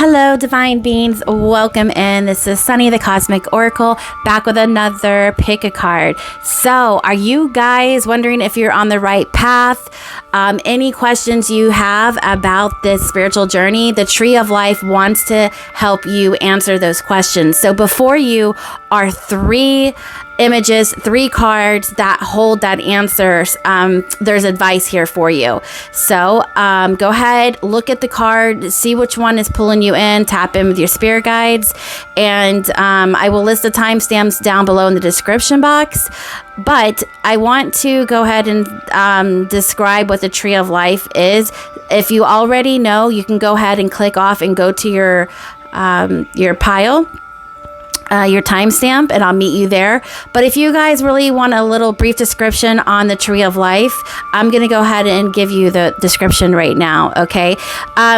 Hello, divine beings. Welcome in. This is Sunny, the Cosmic Oracle, back with another pick a card. So, are you guys wondering if you're on the right path? Any questions you have about this spiritual journey? The Tree of Life wants to help you answer those questions. So, before you are three images, three cards that hold that answer. There's advice here for you. So go ahead, look at the card, see which one is pulling you in, tap in with your spirit guides, and I will list the timestamps down below in the description box. But I want to go ahead and describe what the Tree of Life is. If you already know, you can go ahead and click off and go to your pile. Your timestamp, and I'll meet you there. But if you guys really want a little brief description on the Tree of Life, I'm going to go ahead and give you the description right now, okay?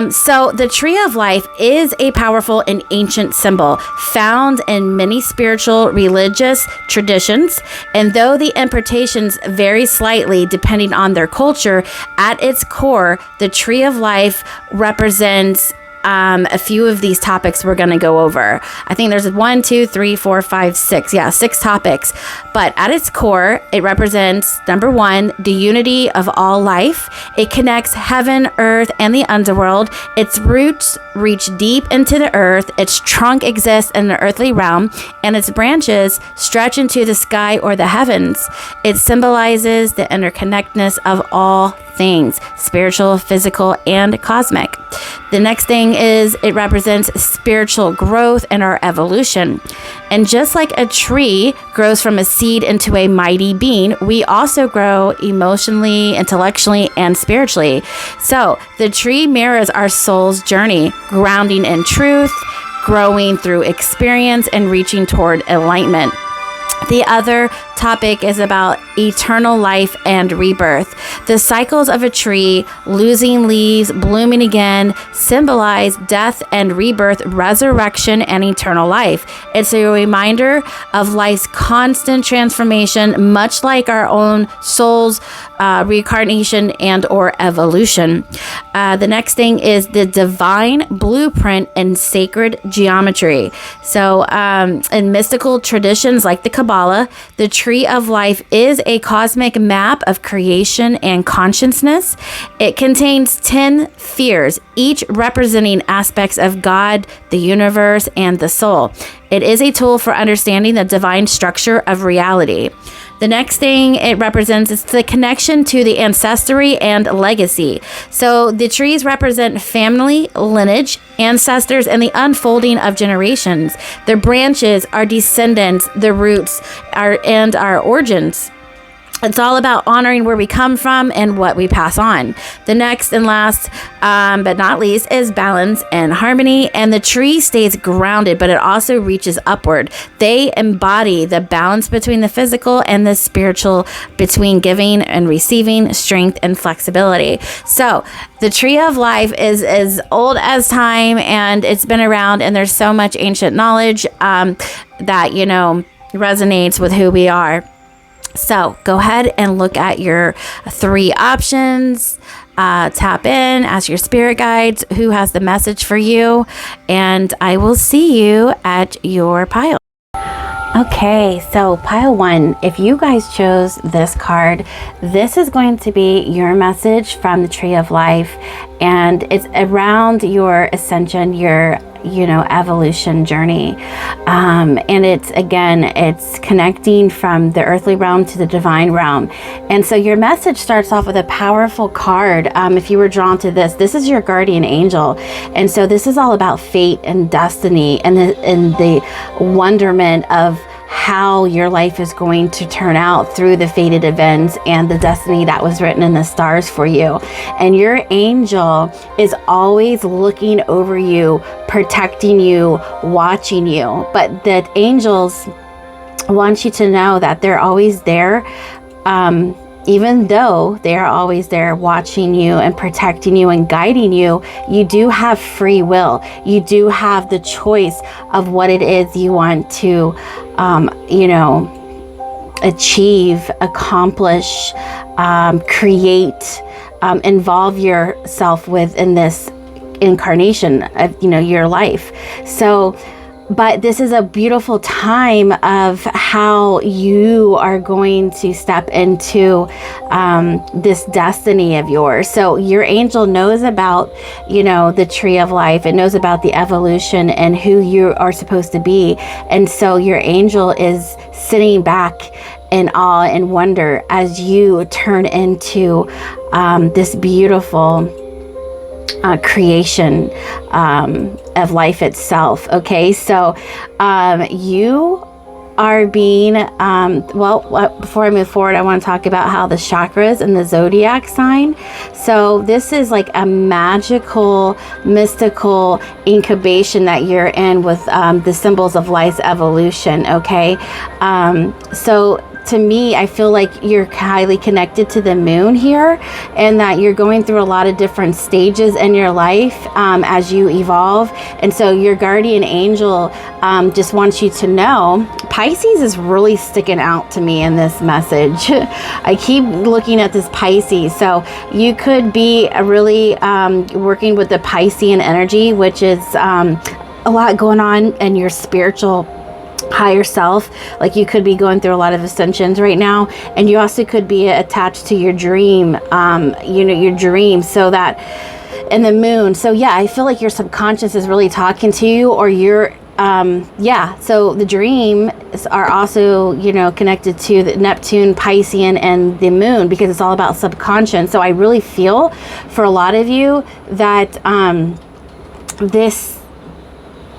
So the Tree of Life is a powerful and ancient symbol found in many spiritual religious traditions, and though the interpretations vary slightly depending on their culture, at its core, the Tree of Life represents a few of these topics we're going to go over. I think there's 1, 2, 3, 4, 5, 6. Yeah, 6 topics. But at its core, it represents, number 1, the unity of all life. It connects heaven, earth, and the underworld. Its roots reach deep into the earth. Its trunk exists in the earthly realm, and its branches stretch into the sky or the heavens. It symbolizes the interconnectedness of all things, spiritual, physical, and cosmic. The next thing is it represents spiritual growth and our evolution. And just like a tree grows from a seed into a mighty being, we also grow emotionally, intellectually, and spiritually. So the tree mirrors our soul's journey, grounding in truth, growing through experience, and reaching toward enlightenment. The other topic is about eternal life and rebirth. The cycles of a tree, losing leaves, blooming again, symbolize death and rebirth, resurrection, and eternal life. It's a reminder of life's constant transformation, much like our own soul's reincarnation and or evolution. The next thing is the divine blueprint and sacred geometry. So in mystical traditions like the Kabbalah, the Tree of Life is a cosmic map of creation and consciousness. It contains 10 spheres, each representing aspects of God, the universe, and the soul. It is a tool for understanding the divine structure of reality. The next thing it represents is the connection to the ancestry and legacy. So the trees represent family, lineage, ancestors, and the unfolding of generations. Their branches are descendants, the roots and our origins. It's all about honoring where we come from and what we pass on. The next and last, but not least, is balance and harmony. And the tree stays grounded, but it also reaches upward. They embody the balance between the physical and the spiritual, between giving and receiving, strength and flexibility. So the Tree of Life is as old as time, and it's been around, and there's so much ancient knowledge that, resonates with who we are. So go ahead and look at your 3 options, tap in, ask your spirit guides who has the message for you, and I will see you at your pile. Okay, so pile 1, if you guys chose this card, this is going to be your message from the Tree of Life, and it's around your ascension, your evolution journey. And it's connecting from the earthly realm to the divine realm. And so your message starts off with a powerful card. If you were drawn to this is your guardian angel. And so this is all about fate and destiny and the wonderment of how your life is going to turn out through the fated events and the destiny that was written in the stars for you. And your angel is always looking over you, protecting you, watching you. But the angels want you to know that they're always there, even though they are always there watching you and protecting you and guiding you. You do have free will. You do have the choice of what it is you want to achieve, accomplish, create, involve yourself with in this incarnation of, your life. So, but this is a beautiful time of how you are going to step into this destiny of yours. So your angel knows about, the tree of life. It knows about the evolution and who you are supposed to be. And so your angel is sitting back in awe and wonder as you turn into this beautiful creation of life itself. Okay, so you are being before I move forward, I want to talk about how the chakras and the zodiac sign. So this is like a magical, mystical incubation that you're in with the symbols of life's evolution. Okay, so to me, I feel like you're highly connected to the moon here, and that you're going through a lot of different stages in your life as you evolve. And so your guardian angel just wants you to know, Pisces is really sticking out to me in this message. I keep looking at this Pisces. So you could be really working with the Piscean energy, which is a lot going on in your spiritual higher self. Like you could be going through a lot of ascensions right now, and you also could be attached to your dream, your dream. So that, and the moon. So yeah, I feel like your subconscious is really talking to you, or you're so the dreams are also, connected to the Neptune, Piscean, and the moon, because it's all about subconscious. So I really feel for a lot of you that this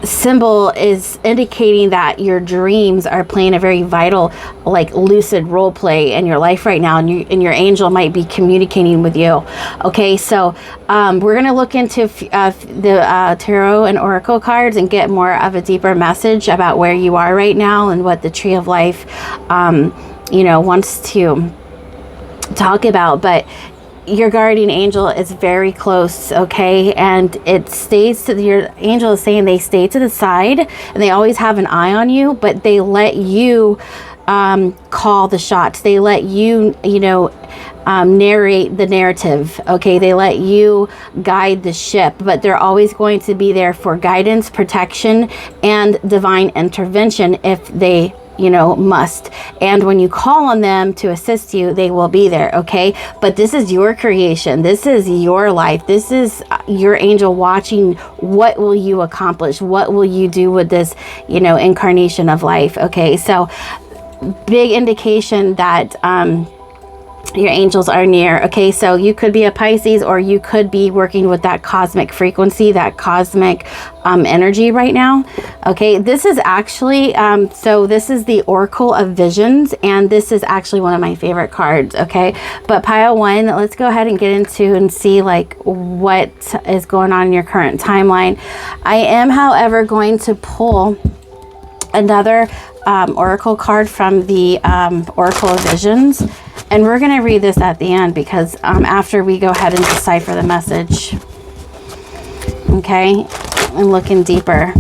symbol is indicating that your dreams are playing a very vital, like lucid role play in your life right now, and your angel might be communicating with you. Okay, so we're going to look into the tarot and oracle cards and get more of a deeper message about where you are right now and what the tree of life wants to talk about. But your guardian angel is very close, okay? And it stays to your angel is saying they stay to the side and they always have an eye on you, but they let you call the shots. They let you, narrate the narrative, okay? They let you guide the ship, but they're always going to be there for guidance, protection, and divine intervention if they must. And when you call on them to assist you, they will be there, okay? But this is your creation. This is your life. This is your angel watching. What will you accomplish? What will you do with this, incarnation of life? Okay, so big indication that your angels are near. Okay, so you could be a Pisces, or you could be working with that cosmic frequency, that cosmic energy right now. Okay, this is actually so this is the Oracle of Visions, and this is actually one of my favorite cards. Okay, but pile one, let's go ahead and get into and see like what is going on in your current timeline. I am, however, going to pull another oracle card from the Oracle of Visions, and we're going to read this at the end, because after we go ahead and decipher the message, okay, and looking deeper.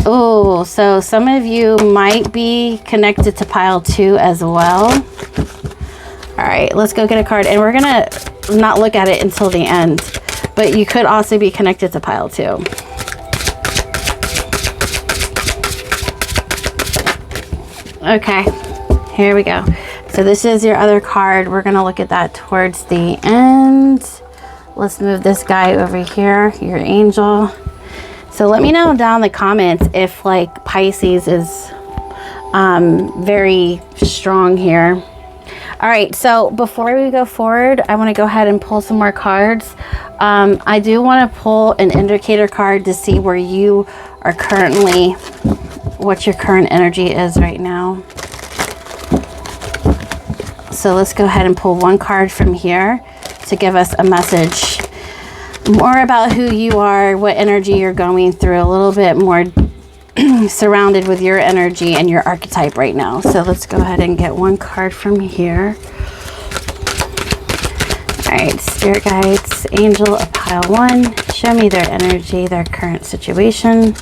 Oh, so some of you might be connected to pile 2 as well. All right, let's go get a card, and we're going to not look at it until the end, but you could also be connected to pile 2. Okay, here we go. So this is your other card. We're going to look at that towards the end. Let's move this guy over here, your angel. So let me know down in the comments if like Pisces is very strong here. All right, so before we go forward, I want to go ahead and pull some more cards. I do want to pull an indicator card to see where you are currently, what your current energy is right now. So let's go ahead and pull one card from here to give us a message more about who you are, what energy you're going through, a little bit more surrounded with your energy and your archetype right now. So let's go ahead and get one card from here. All right, spirit guides, angel of pile 1, show me their energy, their current situation.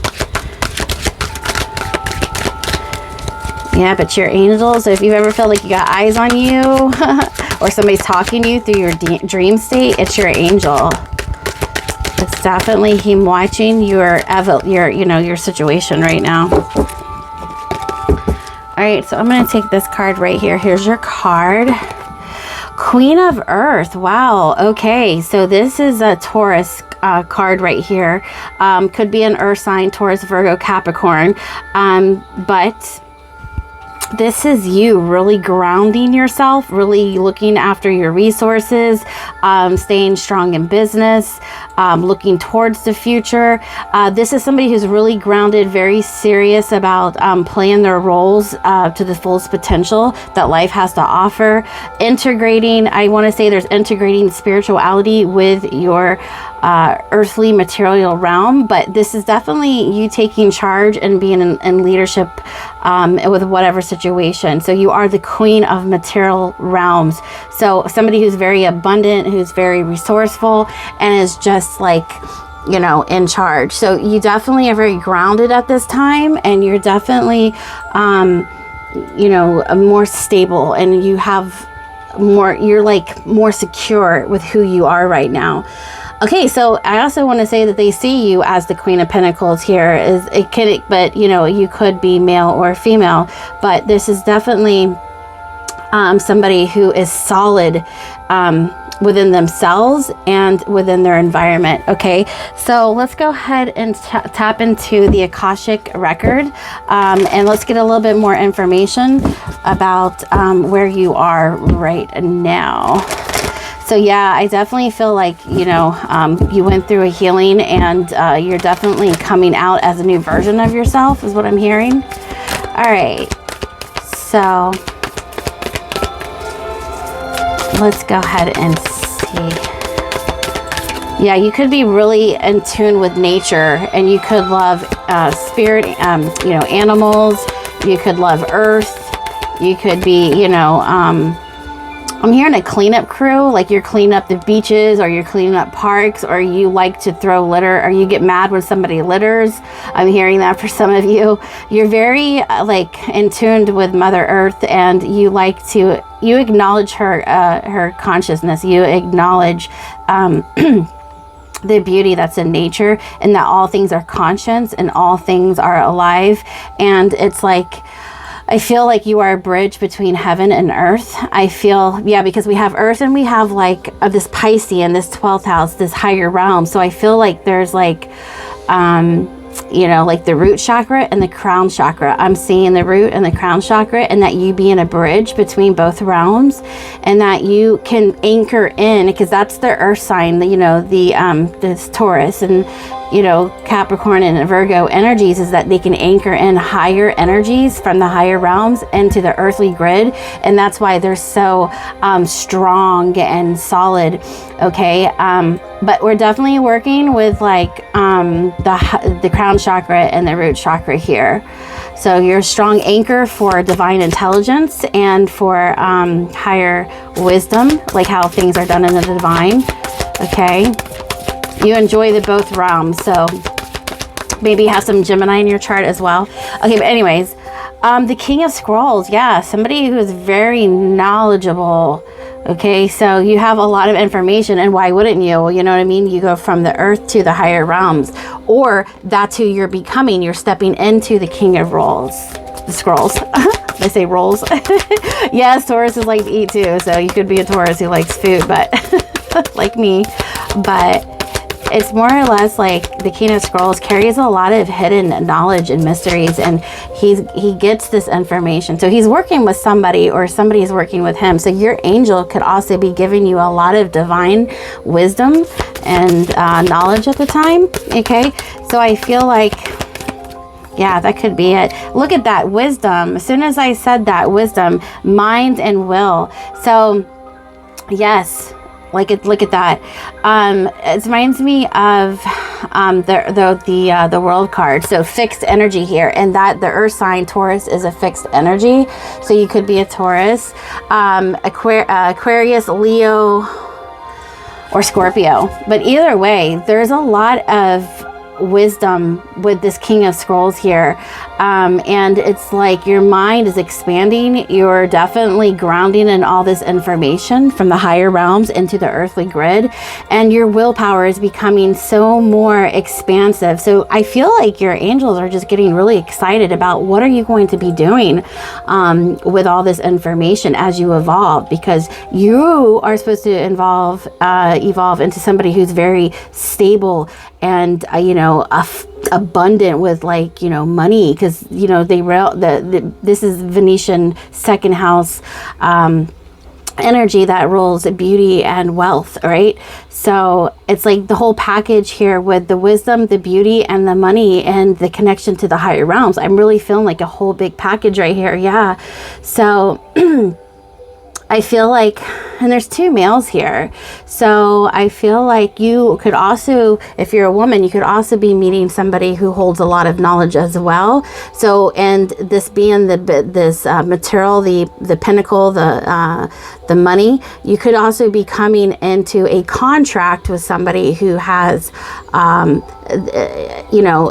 Yeah, but your angels, so if you've ever felt like you got eyes on you, or somebody's talking to you through your dream state, it's your angel. It's definitely him watching your situation right now. All right, so I'm going to take this card right here. Here's your card. Queen of Earth. Wow. Okay, so this is a Taurus card right here. Could be an Earth sign, Taurus, Virgo, Capricorn. But this is you really grounding yourself, really looking after your resources, staying strong in business, looking towards the future. This is somebody who's really grounded, very serious about playing their roles to the fullest potential that life has to offer. Integrating, I want to say there's integrating spirituality with your earthly material realm, but this is definitely you taking charge and being in leadership with whatever situation. So you are the queen of material realms. So somebody who's very abundant, who's very resourceful, and is just like, you know, in charge. So you definitely are very grounded at this time, and you're definitely, you know, more stable, and you have more, you're like more secure with who you are right now. Okay, so I also want to say that they see you as the Queen of Pentacles here. But you know, you could be male or female, but this is definitely somebody who is solid within themselves and within their environment. Okay, so let's go ahead and tap into the Akashic record, and let's get a little bit more information about where you are right now. So yeah, I definitely feel like, you know, you went through a healing, and you're definitely coming out as a new version of yourself is what I'm hearing. All right, so let's go ahead and see. Yeah, you could be really in tune with nature, and you could love spirit, you know, animals. You could love earth. You could be, you know, I'm hearing a cleanup crew, like you're cleaning up the beaches, or you're cleaning up parks, or you like to throw litter, or you get mad when somebody litters. I'm hearing that for some of you. You're very like in tuned with Mother Earth, and you like to, you acknowledge her consciousness. You acknowledge the beauty that's in nature, and that all things are conscious and all things are alive. And it's like, I feel like you are a bridge between heaven and earth. I feel, yeah, because we have earth, and we have like this Piscean, this 12th house, this higher realm. So I feel like there's like, you know, like the root chakra and the crown chakra. I'm seeing the root and the crown chakra, and that you being a bridge between both realms, and that you can anchor in, because that's the earth sign, you know, this Taurus and, you know, Capricorn and Virgo energies, is that they can anchor in higher energies from the higher realms into the earthly grid. And that's why they're so strong and solid. Okay, but we're definitely working with like the crown chakra and the root chakra here. So you're a strong anchor for divine intelligence and for higher wisdom, like how things are done in the divine. Okay, you enjoy the both realms, so maybe you have some Gemini in your chart as well. Okay, but anyways, the King of Scrolls, yeah, somebody who is very knowledgeable. Okay, so you have a lot of information, and why wouldn't you? You know what I mean? You go from the earth to the higher realms, or that's who you're becoming. You're stepping into the King of Scrolls. They say rolls. Yes, Taurus is like to eat too, so you could be a Taurus who likes food, but like me. But it's more or less like the King of Scrolls carries a lot of hidden knowledge and mysteries, and he gets this information. So he's working with somebody, or somebody is working with him. So your angel could also be giving you a lot of divine wisdom and knowledge at the time. Okay, so I feel like, yeah, that could be it. Look at that wisdom. As soon as I said that, wisdom, mind and will. So yes, look at that. It reminds me of the world card. So fixed energy here, and that the earth sign Taurus is a fixed energy. So you could be a Taurus, Aquarius, Leo, or Scorpio. But either way, there's a lot of wisdom with this King of Scrolls here. And it's like your mind is expanding. You're definitely grounding in all this information from the higher realms into the earthly grid, and your willpower is becoming so more expansive. So I feel like your angels are just getting really excited about what are you going to be doing with all this information as you evolve, because you are supposed to evolve into somebody who's very stable and abundant with money, because this is Venetian second house energy that rules beauty and wealth, right? So it's like the whole package here with the wisdom, the beauty, and the money, and the connection to the higher realms. I'm really feeling like a whole big package right here. Yeah. So I feel like, and there's 2 males here. So I feel like you could also, if you're a woman, you could also be meeting somebody who holds a lot of knowledge as well. So, and this being this material, the pinnacle, the money, you could also be coming into a contract with somebody who has,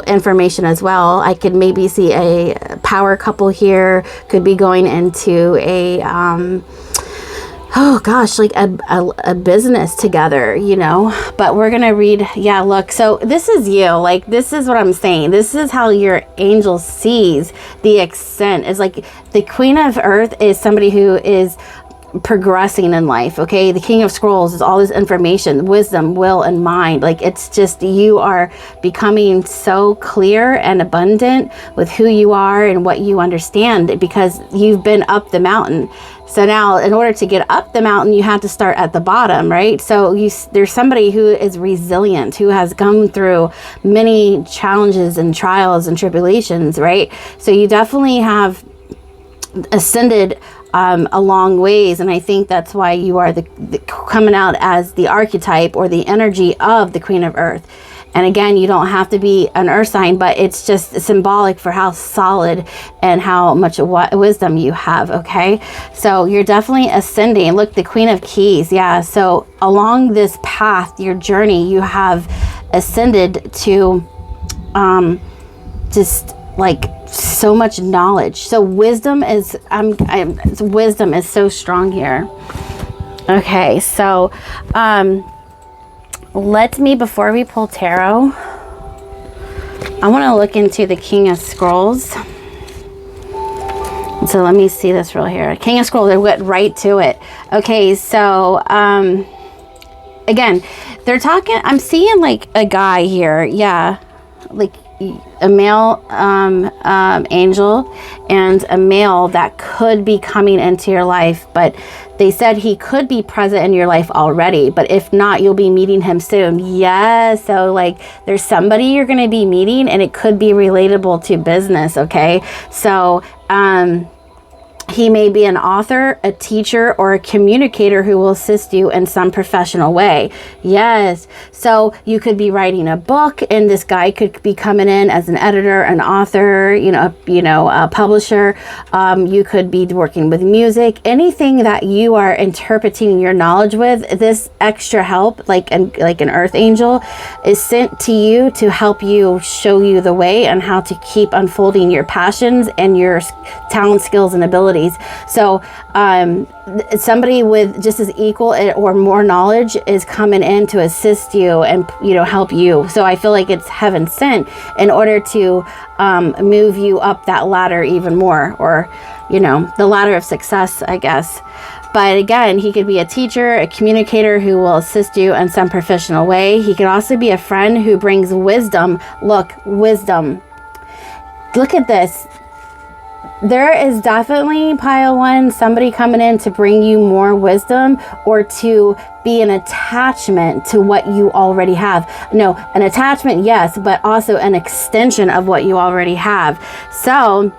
information as well. I could maybe see a power couple here, could be going into a, like a business together, but we're going to read. Yeah, look, so this is you. Like, this is what I'm saying. This is how your angel sees the extent. It's like the Queen of Earth is somebody who is progressing in life. Okay, the King of Scrolls is all this information, wisdom, will, and mind. Like, it's just, you are becoming so clear and abundant with who you are and what you understand, because you've been up the mountain. So now, in order to get up the mountain, you have to start at the bottom, right? So there's somebody who is resilient, who has gone through many challenges and trials and tribulations, right? So you definitely have ascended a long ways, and I think that's why you are the coming out as the archetype or the energy of the Queen of Earth. And again, you don't have to be an earth sign, but it's just symbolic for how solid and how much wisdom you have. Okay, so you're definitely ascending. Look, the Queen of Keys. Yeah, so along this path, your journey, you have ascended to just like so much knowledge. So wisdom is wisdom is so strong here. Okay, so let me, before we pull tarot, I want to look into the King of Scrolls. So let me see this real here. King of Scrolls, I went right to it. Okay, so again, they're talking, I'm seeing like a guy here. Yeah, like a male angel and a male that could be coming into your life, but they said he could be present in your life already, but if not, you'll be meeting him soon. Yeah, so like there's somebody you're going to be meeting, and it could be relatable to business. Okay, so he may be an author, a teacher, or a communicator who will assist you in some professional way. Yes. So you could be writing a book, and this guy could be coming in as an editor, an author, a publisher. You could be working with music, anything that you are interpreting your knowledge with. This extra help, like an earth angel, is sent to you to help you, show you the way on how to keep unfolding your passions and your talent, skills, and abilities. So somebody with just as equal or more knowledge is coming in to assist you and help you. So I feel like it's heaven sent in order to move you up that ladder even more, or the ladder of success, I guess. But again, he could be a teacher, a communicator who will assist you in some professional way. He could also be a friend who brings wisdom. Look, wisdom. Look at this. There is definitely, pile one, somebody coming in to bring you more wisdom, or to be an attachment to what you already have. No, an attachment, yes, but also an extension of what you already have. So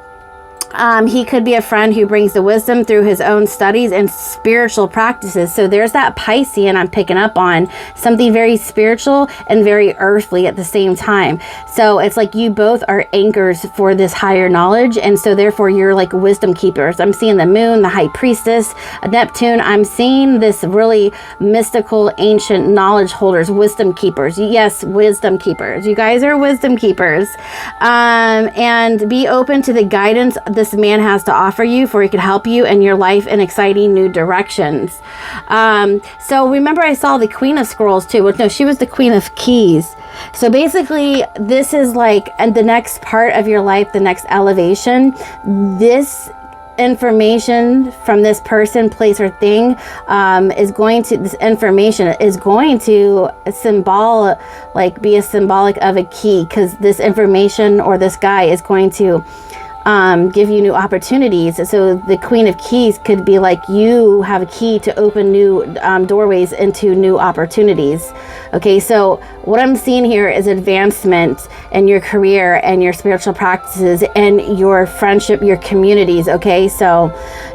He could be a friend who brings the wisdom through his own studies and spiritual practices. So there's that Piscean I'm picking up on, something very spiritual and very earthly at the same time. So it's like you both are anchors for this higher knowledge. And so therefore you're like wisdom keepers. I'm seeing the moon, the high priestess, Neptune. I'm seeing this really mystical, ancient knowledge holders, wisdom keepers. Yes, wisdom keepers. You guys are wisdom keepers. And be open to the guidance this man has to offer you, for he could help you in your life in exciting new directions. So remember I saw the Queen of Scrolls too. Well, no, she was the Queen of Keys. So basically this is like, and the next part of your life, the next elevation, this information from this person, place, or thing this information is going to be a symbolic of a key, because this information or this guy is going to give you new opportunities. So the Queen of Keys could be like you have a key to open new doorways into new opportunities. Okay, so what I'm seeing here is advancement in your career and your spiritual practices and your friendship, your communities. Okay, so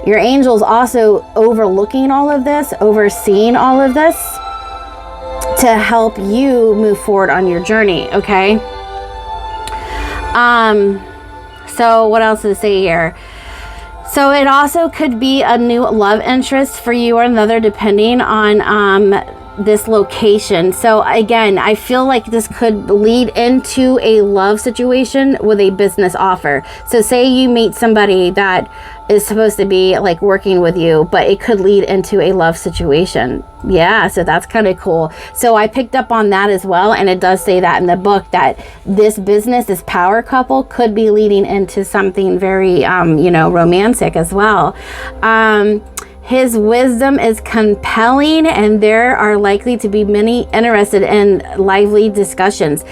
your angels also overlooking all of this, overseeing all of this to help you move forward on your journey. Okay. So what else to say here? So it also could be a new love interest for you or another, depending on this location. So again, I feel like this could lead into a love situation with a business offer. So say you meet somebody that is supposed to be like working with you, but it could lead into a love situation. Yeah, so that's kind of cool. So I picked up on that as well, and it does say that in the book that this business, this power couple, could be leading into something very romantic as well. His wisdom is compelling, and there are likely to be many interested in lively discussions.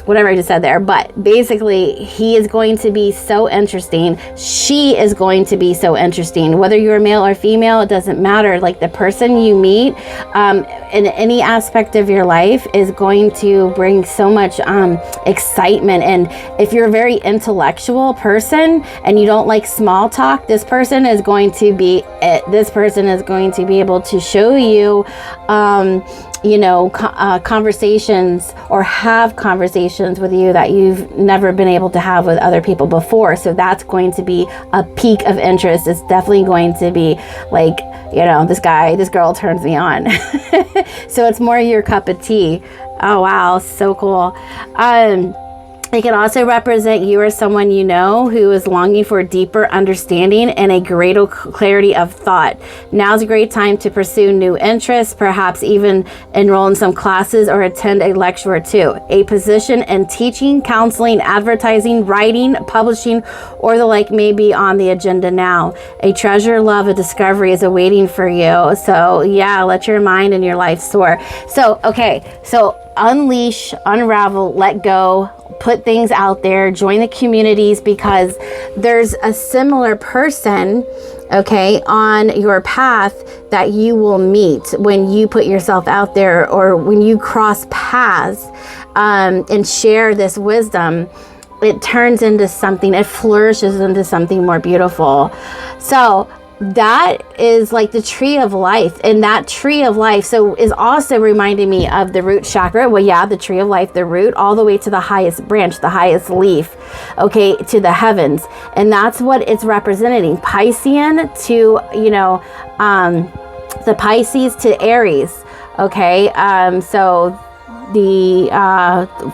Whatever I just said there. But basically, he is going to be so interesting. She is going to be so interesting. Whether you're male or female, it doesn't matter. Like the person you meet in any aspect of your life is going to bring so much excitement. And if you're a very intellectual person and you don't like small talk, this person is going to be it. This person is going to be able to show you, conversations or have conversations with you that you've never been able to have with other people before. So that's going to be a peak of interest. It's definitely going to be like, this girl turns me on. So it's more your cup of tea. Oh, wow. So cool. It can also represent you or someone you know who is longing for deeper understanding and a greater clarity of thought. Now's a great time to pursue new interests, perhaps even enroll in some classes or attend a lecture or two. A position in teaching, counseling, advertising, writing, publishing, or the like may be on the agenda now. A treasure, love, a discovery is awaiting for you. So yeah, let your mind and your life soar. So, okay, so unleash, unravel, let go, put things out there, join the communities, because there's a similar person, okay, on your path that you will meet when you put yourself out there, or when you cross paths and share this wisdom. It turns into something, it flourishes into something more beautiful. So that is like the tree of life, and that tree of life is also reminding me of the root chakra. Well, yeah, the tree of life, the root, all the way to the highest branch, the highest leaf, okay, to the heavens. And that's what it's representing. Piscean to, the Pisces to Aries, okay. So the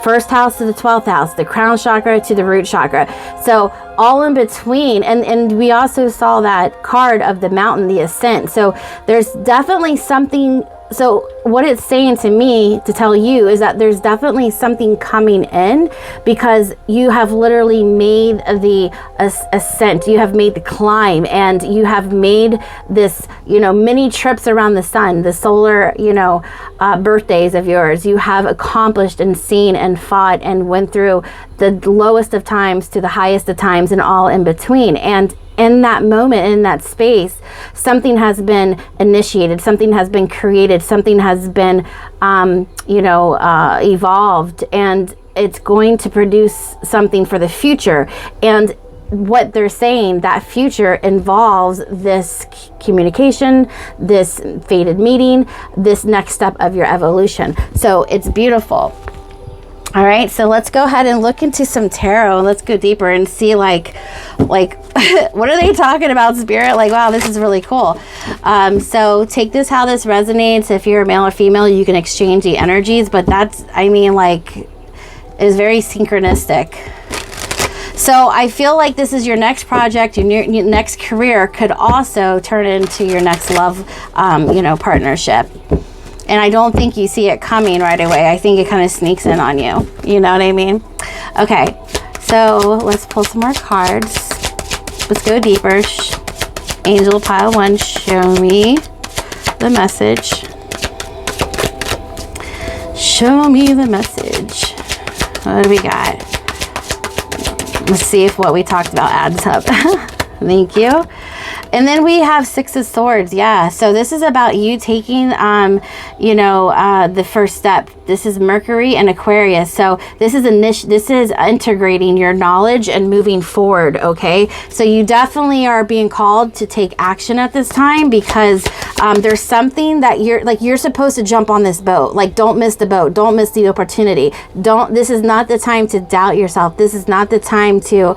first house to the 12th house, the crown chakra to the root chakra. So all in between. And we also saw that card of the mountain, the ascent. So there's definitely something. So what it's saying to me to tell you is that there's definitely something coming in, because you have literally made the ascent, you have made the climb, and you have made this, many trips around the sun, the solar, birthdays of yours. You have accomplished and seen and fought and went through the lowest of times to the highest of times and all in between. And in that moment, in that space, something has been initiated, something has been created, something has been, evolved, and it's going to produce something for the future. And what they're saying, that future involves this communication, this fated meeting, this next step of your evolution. So it's beautiful. All right, so let's go ahead and look into some tarot. Let's go deeper and see like what are they talking about, Spirit? Like, wow, this is really cool. So take this how this resonates. If you're a male or female, you can exchange the energies, but that's, I mean, like, is very synchronistic. So I feel like this is your next project, your next career could also turn into your next love, partnership. And I don't think you see it coming right away. I think it kind of sneaks in on you. You know what I mean? Okay, so let's pull some more cards. Let's go deeper. Angel pile 1, show me the message. Show me the message. What do we got? Let's see if what we talked about adds up. Thank you. And then we have 6 of Swords. Yeah. So this is about you taking, the first step. This is Mercury and Aquarius. So this is integrating your knowledge and moving forward. Okay. So you definitely are being called to take action at this time, because there's something that you're supposed to jump on this boat. Like, don't miss the boat. Don't miss the opportunity. This is not the time to doubt yourself. This is not the time to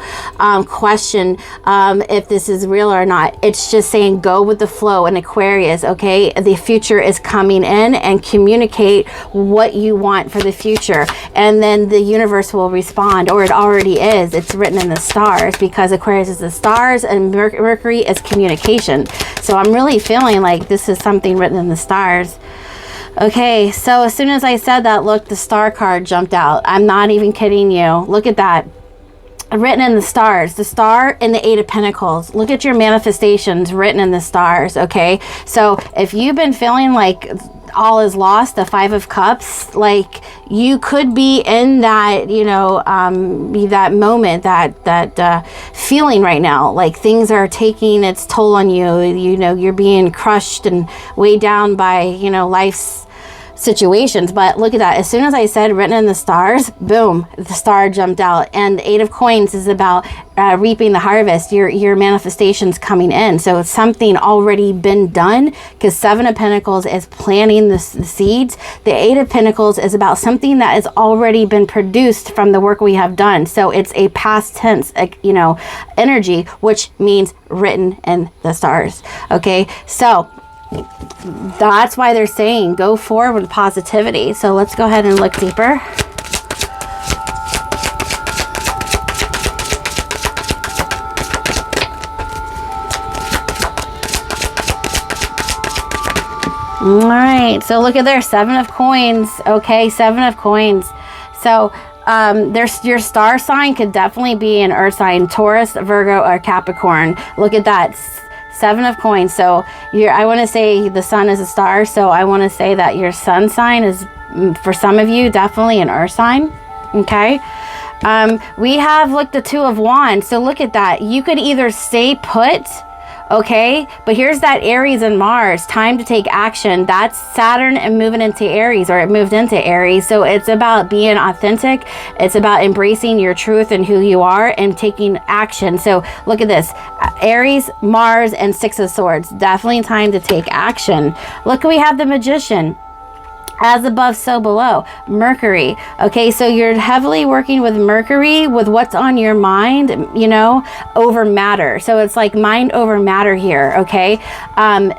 question if this is real or not. It's just saying go with the flow in Aquarius, okay? The future is coming in, and communicate what you want for the future. And then the universe will respond, or it already is. It's written in the stars, because Aquarius is the stars and Mercury is communication. So I'm really feeling like this is something written in the stars. Okay, so as soon as I said that, look, the star card jumped out. I'm not even kidding you. Look at that. Written in the stars, the star and the 8 of Pentacles. Look at your manifestations written in the stars. Okay, so if you've been feeling like all is lost, the 5 of Cups, like you could be in that, that moment, that feeling right now, like things are taking its toll on you. You're being crushed and weighed down by, life's situations. But look at that. As soon as I said written in the stars, boom, the star jumped out. And the 8 of Coins is about reaping the harvest, your manifestations coming in. So it's something already been done, because 7 of Pentacles is planting the seeds. The 8 of Pentacles is about something that has already been produced from the work we have done. So it's a past tense, energy, which means written in the stars. Okay, so that's why they're saying go forward with positivity. So let's go ahead and look deeper. All right, so look at there, 7 of Coins. Okay, 7 of Coins. So your star sign could definitely be an earth sign, Taurus, Virgo, or Capricorn. Look at that. 7 of Coins. So I want to say the sun is a star. So I want to say that your sun sign is, for some of you, definitely an earth sign. Okay. We have, look, the 2 of Wands. So look at that. You could either stay put, okay, but here's that Aries and Mars, time to take action. That's Saturn and moving into Aries, or it moved into Aries. So it's about being authentic. It's about embracing your truth and who you are and taking action. So look at this, Aries, Mars, and 6 of Swords. Definitely time to take action. Look, we have the Magician. As above, so below. Mercury. Okay, so you're heavily working with Mercury, with what's on your mind, over matter. So it's like mind over matter here, okay?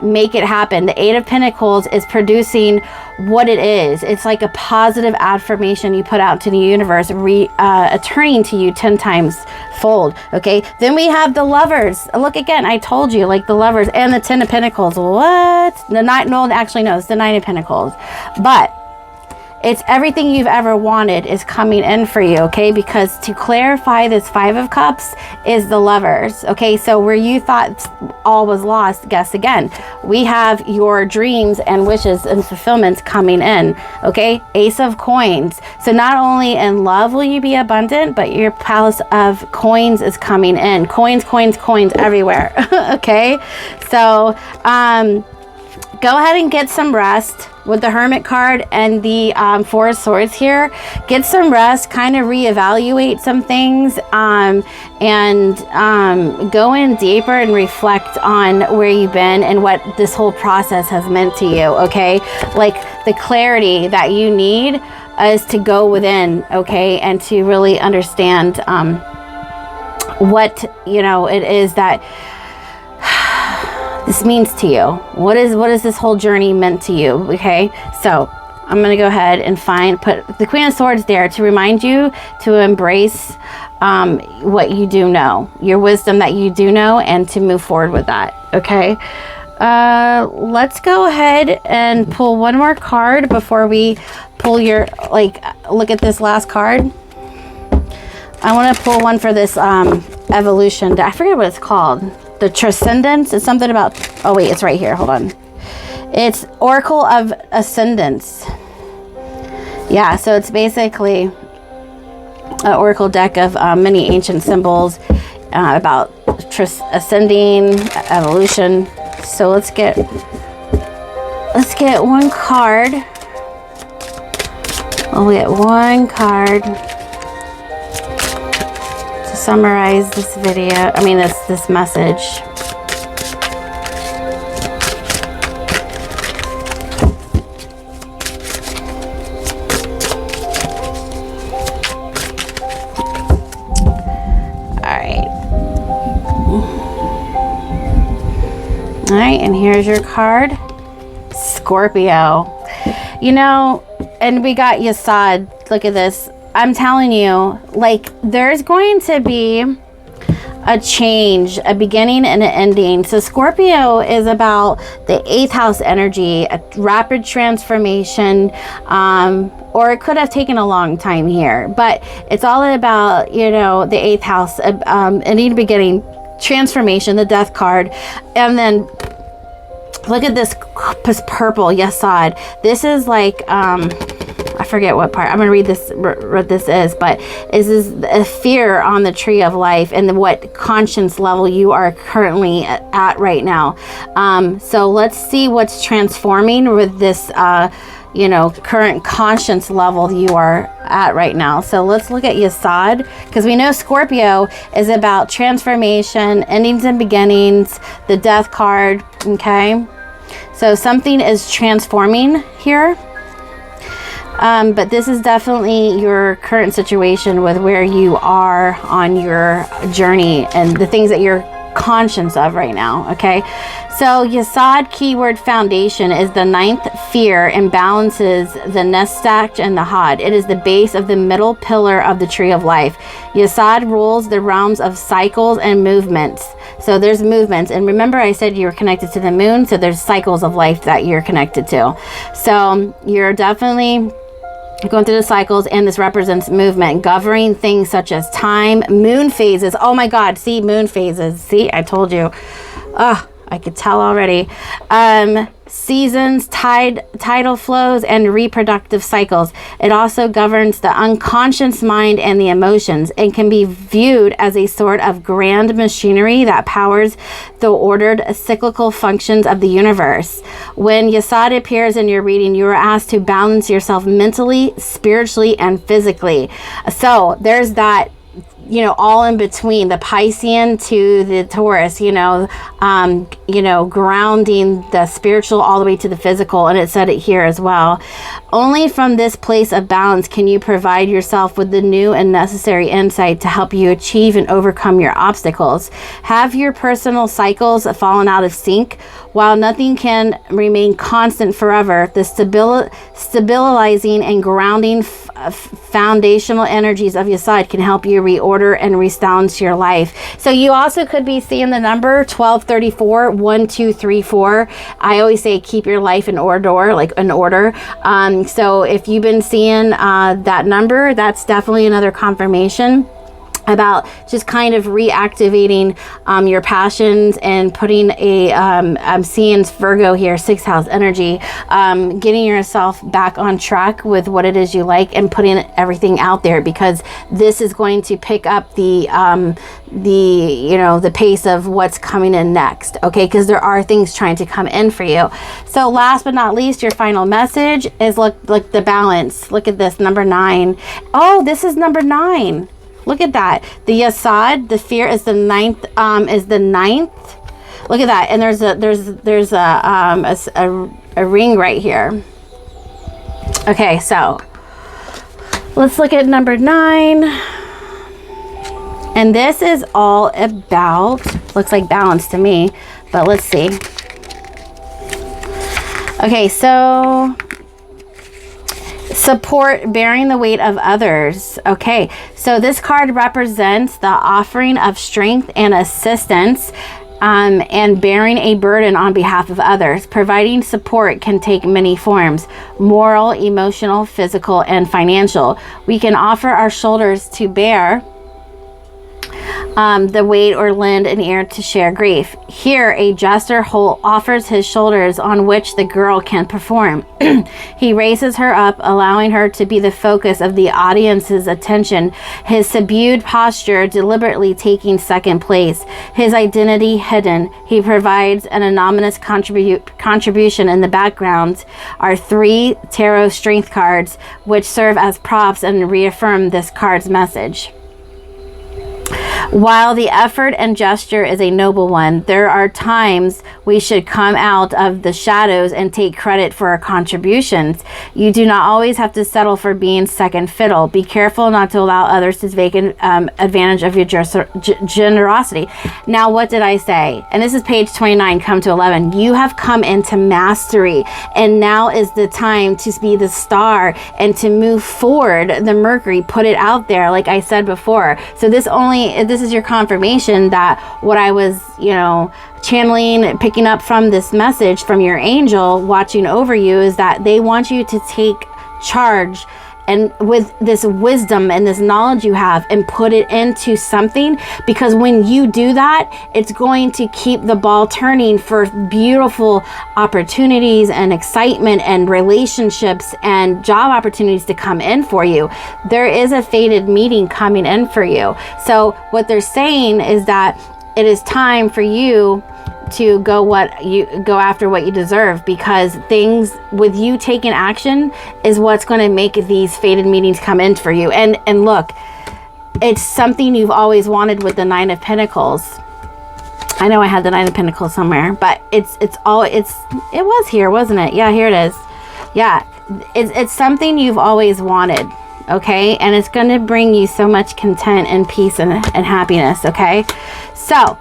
Make it happen. The 8 of Pentacles is producing what it is. It's like a positive affirmation you put out to the universe, returning to you 10 times fold. Okay, then we have the Lovers. Look again, I told you, like the Lovers, and the 10 of Pentacles. What? It's the 9 of Pentacles. But it's everything you've ever wanted is coming in for you, okay? Because to clarify, this 5 of Cups is the Lovers, okay? So where you thought all was lost, guess again. We have your dreams and wishes and fulfillments coming in, okay? Ace of Coins. So not only in love will you be abundant, but your palace of coins is coming in. Coins, coins, coins everywhere, okay? So, go ahead and get some rest. with the Hermit card and the Four of Swords here. Get some rest, kind of reevaluate some things, and go in deeper and reflect on where you've been and what this whole process has meant to you, okay? Like the clarity that you need is to go within, okay, and to really understand what, you know, it is that this means to you. What is this whole journey meant to you? Okay, so I'm gonna go ahead and put the Queen of Swords there to remind you to embrace what you do know, your wisdom that you do know, and to move forward with that. Okay, let's go ahead and pull one more card before we pull your, like, look at this last card. I want to pull one for this evolution. I forget what it's called. The Transcendence. It's something about, oh wait, it's right here. Hold on. It's Oracle of Ascendance. Yeah, so it's basically an oracle deck of many ancient symbols about ascending, evolution. So let's get one card. We'll get one card to summarize this video. I mean, this message. All right, and here's your card, Scorpio. You know, and we got Yasad. Look at this. I'm telling you, like, there's going to be a change, a beginning and an ending. So Scorpio is about the 8th house energy, a rapid transformation, or it could have taken a long time here, but it's all about, you know, the 8th house, a new beginning, transformation, the Death card. And then look at this purple Yasad. This is like I forget what part. I'm gonna read this, what this is, but this is a fear on the tree of life and what conscience level you are currently at right now. So let's see what's transforming with this you know, current conscience level you are at right now. So let's look at Yasad, because we know Scorpio is about transformation, endings and beginnings, the Death card, okay? So something is transforming here. But this is definitely your current situation with where you are on your journey and the things that you're conscious of right now, okay? So Yasad keyword foundation is the 9th fear and balances the Nestach and the Had. It is the base of the middle pillar of the tree of life. Yasad rules the realms of cycles and movements. So there's movements, and remember I said you were connected to the moon, so there's cycles of life that you're connected to. So you're definitely going through the cycles, and this represents movement, governing things such as time, moon phases. Oh my God, see, moon phases. See, I told you. I could tell already. Seasons, tidal flows, and reproductive cycles. It also governs the unconscious mind and the emotions, and can be viewed as a sort of grand machinery that powers the ordered cyclical functions of the universe. When Yasad appears in your reading, you are asked to balance yourself mentally, spiritually, and physically. So there's that, you know, all in between, the Piscean to the Taurus, you know, grounding the spiritual all the way to the physical. And it said it here as well. Only from this place of balance can you provide yourself with the new and necessary insight to help you achieve and overcome your obstacles. Have your personal cycles fallen out of sync? While nothing can remain constant forever, the stabilizing and grounding foundational energies of Yasad can help you reorder and rebalance your life. So you also could be seeing the number 1234, 1234. I always say keep your life in order, like in order. So if you've been seeing that number, that's definitely another confirmation. about just kind of reactivating your passions and putting I'm seeing Virgo here, 6th house energy, getting yourself back on track with what it is you like and putting everything out there, because this is going to pick up the pace of what's coming in next. Okay, because there are things trying to come in for you. So last but not least, your final message is look the balance. Look at this, number 9. Oh, this is number 9. Look at that. The Yasad, the fear, is the 9th. Look at that. And there's a ring right here. Okay, so let's look at number 9. And this is all about, looks like balance to me, but let's see. Okay, so support, bearing the weight of others. Okay, so this card represents the offering of strength and assistance, and bearing a burden on behalf of others. Providing support can take many forms: moral, emotional, physical, and financial. We can offer our shoulders to bear the weight, or lend an ear to share grief. Here, a jester offers his shoulders on which the girl can perform. He raises her up, allowing her to be the focus of the audience's attention, his subdued posture deliberately taking second place, his identity hidden. He provides an anonymous contribution. In the background are 3 tarot strength cards, which serve as props and reaffirm this card's message. While the effort and gesture is a noble one, there are times we should come out of the shadows and take credit for our contributions. You do not always have to settle for being second fiddle. Be careful not to allow others to take advantage of your generosity. Now, what did I say? And this is page 29, come to 11. You have come into mastery, and now is the time to be the star and to move forward. The Mercury, put it out there, like I said before. So this is your confirmation that what I was, channeling, picking up from this message from your angel watching over you, is that they want you to take charge, and with this wisdom and this knowledge you have, and put it into something, because when you do that, it's going to keep the ball turning for beautiful opportunities and excitement and relationships and job opportunities to come in for you. There is a fated meeting coming in for you. So what they're saying is that it is time for you to go after what you deserve, because things with you taking action is what's going to make these fated meetings come in for you. And look, it's something you've always wanted with the 9 of Pentacles. I know I had the 9 of Pentacles somewhere, but it was here, wasn't it? Yeah, here it is. Yeah, it's something you've always wanted. Okay, and it's going to bring you so much content and peace and happiness. Okay, so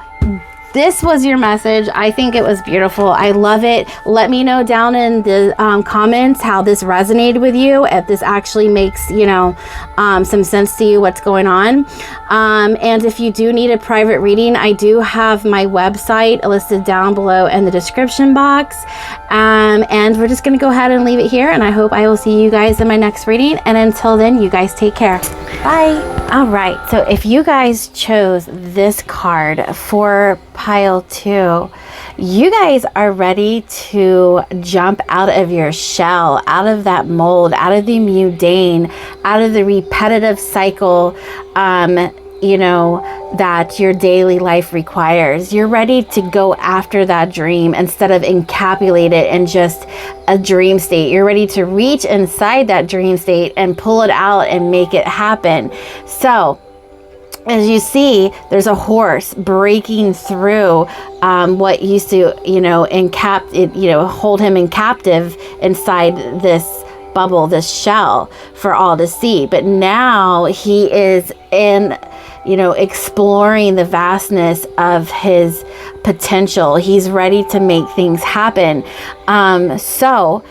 this was your message. I think it was beautiful. I love it. Let me know down in the comments how this resonated with you, if this actually makes, some sense to you, what's going on. And if you do need a private reading, I do have my website listed down below in the description box. And we're just going to go ahead and leave it here. And I hope I will see you guys in my next reading. And until then, you guys take care. Bye. All right. So if you guys chose this card for pile 2, you guys are ready to jump out of your shell, out of that mold, out of the mundane, out of the repetitive cycle, that your daily life requires. You're ready to go after that dream instead of encapsulate it in just a dream state. You're ready to reach inside that dream state and pull it out and make it happen. So as you see, there's a horse breaking through what used to, hold him in captive inside this bubble, this shell for all to see. But now he is in, exploring the vastness of his potential. He's ready to make things happen. So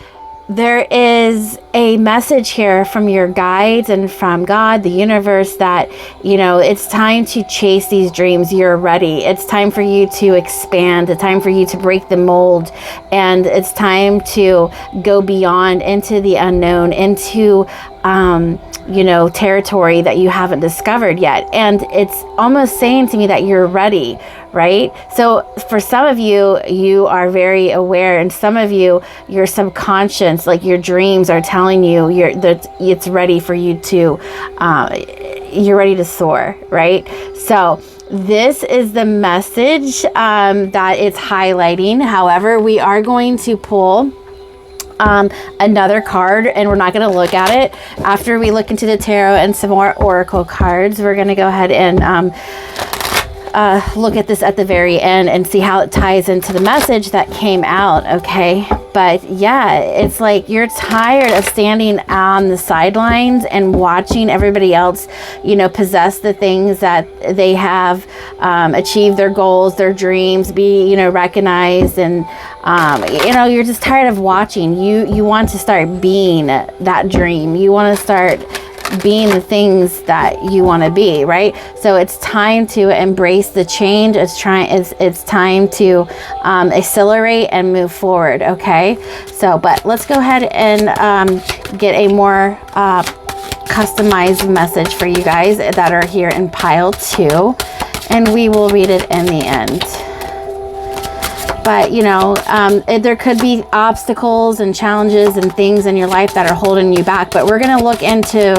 there is a message here from your guides and from God, the universe, that, it's time to chase these dreams. You're ready. It's time for you to expand. It's time for you to break the mold. And it's time to go beyond into the unknown, into you know, territory that you haven't discovered yet. And it's almost saying to me that you're ready, right? So for some of you, you are very aware, and some of you, your subconscious, like your dreams are telling you that it's ready for you to, you're ready to soar, right? So this is the message that it's highlighting. However, we are going to pull another card, and we're not going to look at it. After we look into the tarot and some more oracle cards, we're going to go ahead and look at this at the very end and see how it ties into the message that came out. Okay, but yeah, it's like you're tired of standing on the sidelines and watching everybody else, you know, possess the things that they have, achieve their goals, their dreams, be, you know, recognized, and you know, you're just tired of watching. You want to start being that dream. You want to start being the things that you want to be, right? So it's time to embrace the change. It's time to accelerate and move forward. Okay, so but let's go ahead and get a more customized message for you guys that are here in pile 2, and we will read it in the end. But, you know, there could be obstacles and challenges and things in your life that are holding you back. But we're going to look into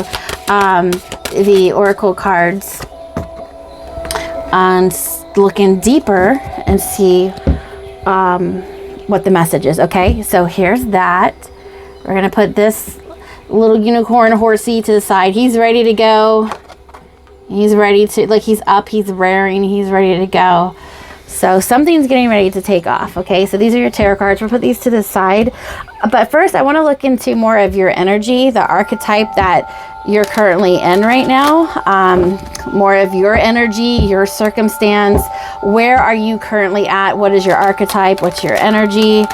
the oracle cards and looking deeper and see what the message is. Okay, so here's that. We're going to put this little unicorn horsey to the side. He's ready to go. He's ready to, like, he's up, he's rearing, he's ready to go. So something's getting ready to take off. Okay, so these are your tarot cards. We'll put these to the side. But first, I want to look into more of your energy, the archetype that you're currently in right now. More of your energy, your circumstance. Where are you currently at? What is your archetype? What's your energy?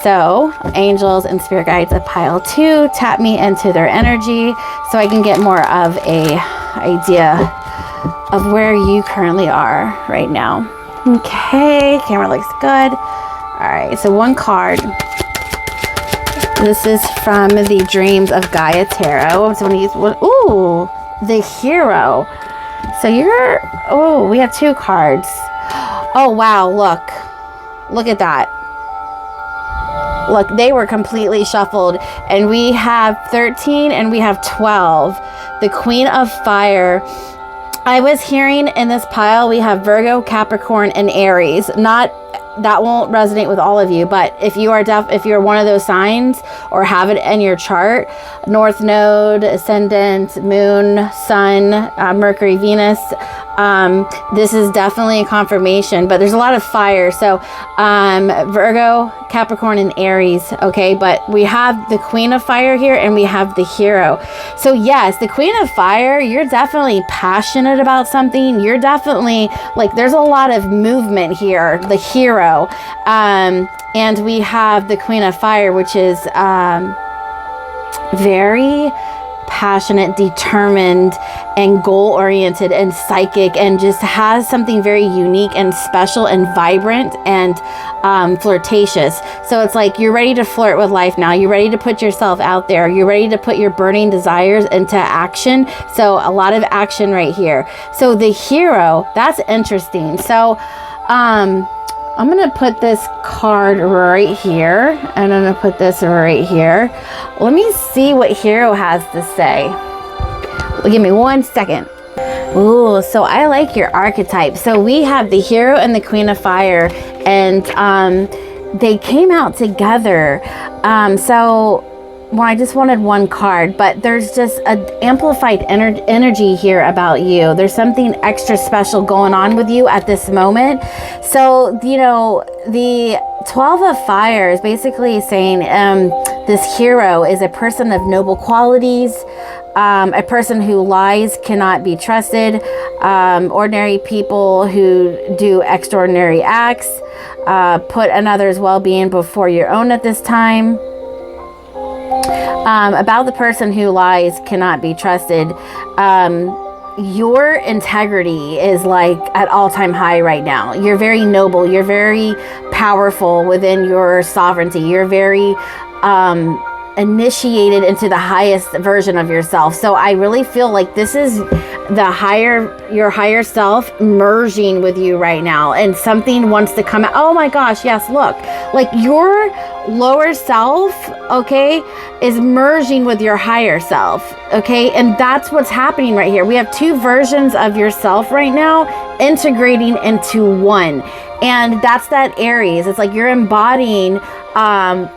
So angels and spirit guides of pile 2, tap me into their energy so I can get more of a idea of where you currently are right now. Okay, camera looks good. All right, so one card. This is from the Dreams of Gaia Tarot. So ooh, the Hero. So we have 2 cards. Oh, wow, look at that. Look, they were completely shuffled, and we have 13 and we have 12. The Queen of Fire. I was hearing in this pile, we have Virgo, Capricorn, and Aries. That won't resonate with all of you, but if you are if you're one of those signs or have it in your chart, North Node, Ascendant, Moon, Sun, Mercury, Venus, this is definitely a confirmation, but there's a lot of fire. So Virgo, Capricorn, and Aries. Okay, but we have the Queen of Fire here, and we have the Hero. So yes, the Queen of Fire, you're definitely passionate about something. You're definitely, like, there's a lot of movement here. The Hero. And we have the Queen of Fire, which is very passionate, determined, and goal-oriented, and psychic, and just has something very unique and special and vibrant and flirtatious. So it's like you're ready to flirt with life now. You're ready to put yourself out there. You're ready to put your burning desires into action. So a lot of action right here. So the Hero, that's interesting. So I'm going to put this card right here, and I'm going to put this right here. Let me see what Hero has to say. Give me 1 second. Ooh, so I like your archetype. So we have the Hero and the Queen of Fire, and they came out together. Well, I just wanted one card, but there's just an amplified energy here about you. There's something extra special going on with you at this moment. So, you know, the 12 of Fire is basically saying this Hero is a person of noble qualities, a person who lies cannot be trusted, ordinary people who do extraordinary acts, put another's well-being before your own at this time. About the person who lies cannot be trusted. Your integrity is like at all-time high right now. You're very noble. You're very powerful within your sovereignty. You're very initiated into the highest version of yourself. So I really feel like this is your higher self merging with you right now, and something wants to come out. Oh my gosh, yes, look, like your lower self, okay, is merging with your higher self, okay? And that's what's happening right here. We have two versions of yourself right now integrating into one. And that's that Aries. It's like you're embodying,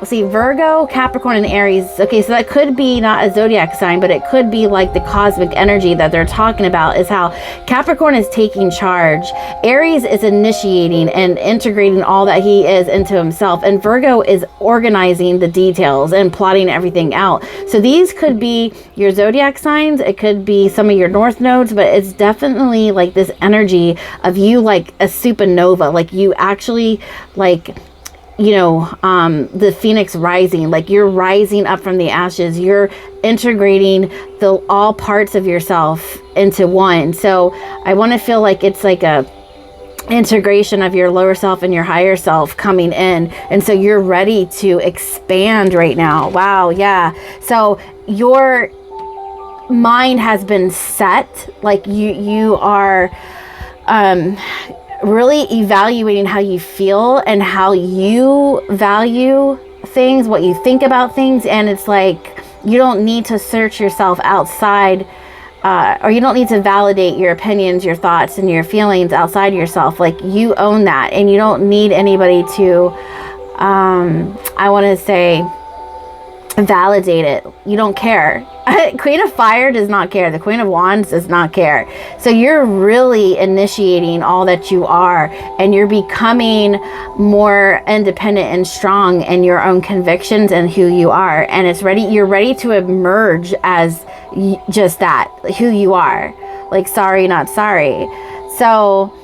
see, Virgo, Capricorn, and Aries. Okay, so that could be not a zodiac sign, but it could be like the cosmic energy that they're talking about, is how Capricorn is taking charge. Aries is initiating and integrating all that he is into himself. And Virgo is organizing the details and plotting everything out. So these could be your zodiac signs. It could be some of your north nodes, but it's definitely like this energy of you like a supernova, like you actually like, you know, the phoenix rising, like you're rising up from the ashes. You're integrating all parts of yourself into one. So I want to feel like it's like a integration of your lower self and your higher self coming in. And so you're ready to expand right now. Wow. Yeah. So your mind has been set, like you are, really evaluating how you feel and how you value things, what you think about things. And it's like, you don't need to search yourself outside, or you don't need to validate your opinions, your thoughts, and your feelings outside yourself. Like, you own that, and you don't need anybody to, I want to say, validate it. You don't care. Queen of Fire does not care. The Queen of Wands does not care. So you're really initiating all that you are, and you're becoming more independent and strong in your own convictions and who you are. And it's ready. You're ready to emerge as just that, who you are. Like, sorry, not sorry. So,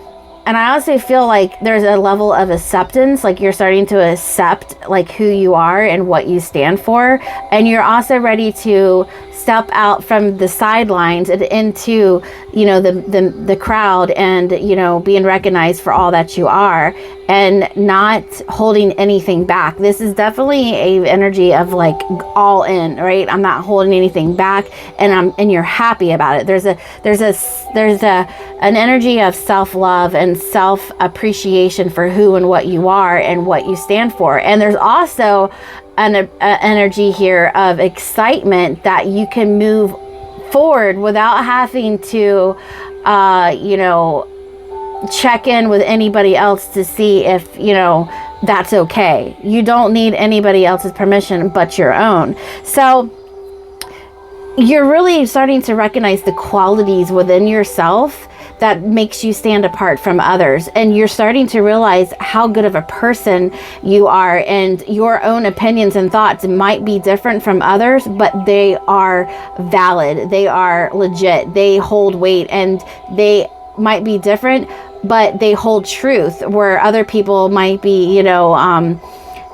and I also feel like there's a level of acceptance, like you're starting to accept like who you are and what you stand for. And you're also ready to step out from the sidelines and into, you know, the crowd, and, you know, being recognized for all that you are and not holding anything back. This is definitely a energy of like all in, right? I'm not holding anything back, and you're happy about it. There's an energy of self-love and self-appreciation for who and what you are and what you stand for. And there's also an energy here of excitement that you can move forward without having to, you know, check in with anybody else to see if, you know, that's okay. You don't need anybody else's permission but your own. So you're really starting to recognize the qualities within yourself that makes you stand apart from others. And you're starting to realize how good of a person you are, and your own opinions and thoughts might be different from others, but they are valid. They are legit. They hold weight, and they might be different, but they hold truth, where other people might be, you know,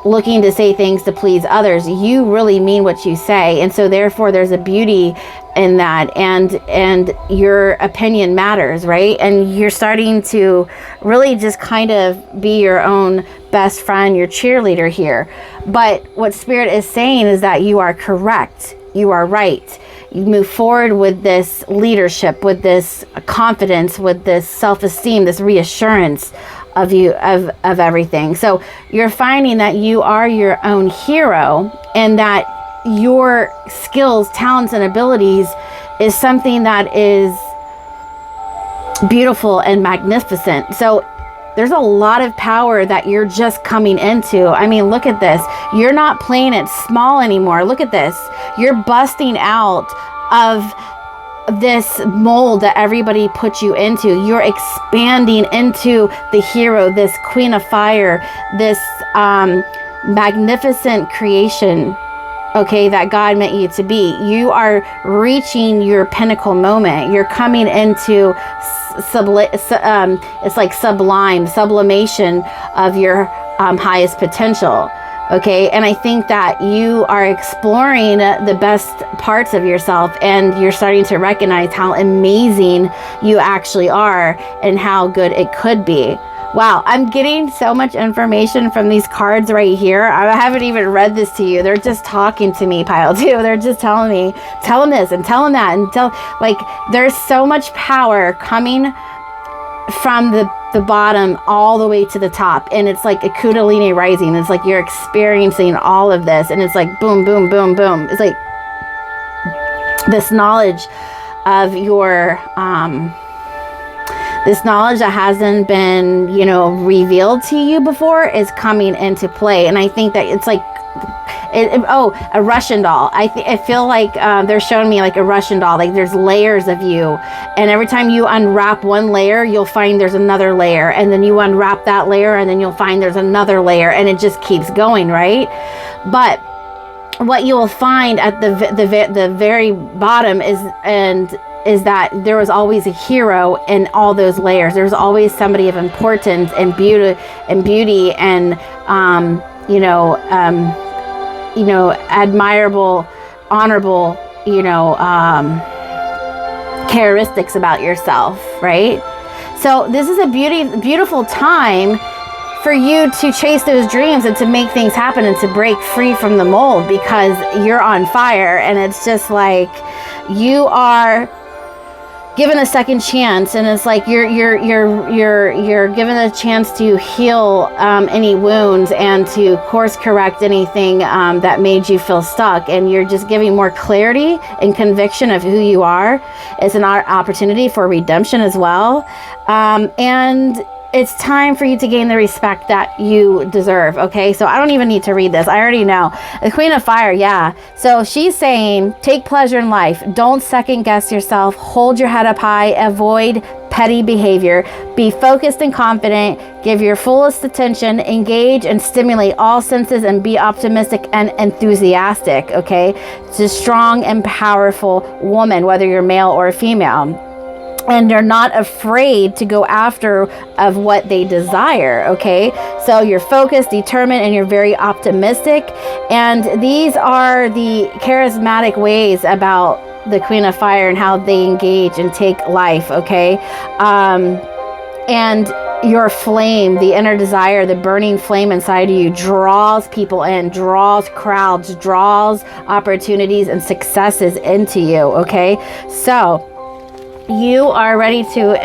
looking to say things to please others. You really mean what you say. And so therefore there's a beauty in that, and your opinion matters, right? And you're starting to really just kind of be your own best friend, your cheerleader here. But what Spirit is saying is that you are correct. You are right. You move forward with this leadership, with this confidence, with this self-esteem, this reassurance of you, of everything. So you're finding that you are your own hero, and that your skills, talents, and abilities is something that is beautiful and magnificent. So there's a lot of power that you're just coming into. I mean, look at this. You're not playing it small anymore. Look at this. You're busting out of this mold that everybody put you into. You're expanding into the hero, this Queen of Fire, this magnificent creation, okay, that God meant you to be. You are reaching your pinnacle moment. You're coming into it's like sublimation of your highest potential. Okay, and I think that you are exploring the best parts of yourself, and you're starting to recognize how amazing you actually are and how good it could be. Wow, I'm getting so much information from these cards right here. I haven't even read this to you. They're just talking to me, pile 2. They're just telling me, tell them this and tell them that. And like, there's so much power coming from the bottom all the way to the top. And it's like a Kundalini rising. It's like you're experiencing all of this. And it's like boom, boom, boom, boom. It's like this knowledge of your, this knowledge that hasn't been, you know, revealed to you before is coming into play. And I think that it's like, a Russian doll. I feel like they're showing me like a Russian doll. Like there's layers of you. And every time you unwrap one layer, you'll find there's another layer. And then you unwrap that layer and then you'll find there's another layer. And it just keeps going, right? But what you will find at the very bottom is that there was always a hero in all those layers. There's always somebody of importance and beauty and admirable, honorable, characteristics about yourself, right? So this is a beautiful time for you to chase those dreams and to make things happen and to break free from the mold, because you're on fire. And it's just like you are given a second chance, and it's like you're given a chance to heal any wounds and to course correct anything that made you feel stuck, and you're just giving more clarity and conviction of who you are. It's an opportunity for redemption as well, and it's time for you to gain the respect that you deserve. Okay, so I don't even need to read this. I already know. The Queen of Fire, yeah. So she's saying, take pleasure in life. Don't second guess yourself. Hold your head up high. Avoid petty behavior. Be focused and confident. Give your fullest attention. Engage and stimulate all senses and be optimistic and enthusiastic. Okay, it's a strong and powerful woman, whether you're male or female. And they're not afraid to go after of what they desire. Okay, so you're focused, determined, and you're very optimistic. And these are the charismatic ways about the Queen of Fire and how they engage and take life. Okay, and your flame, the inner desire, the burning flame inside of you draws people in, draws crowds, draws opportunities and successes into you. Okay, so you are ready to,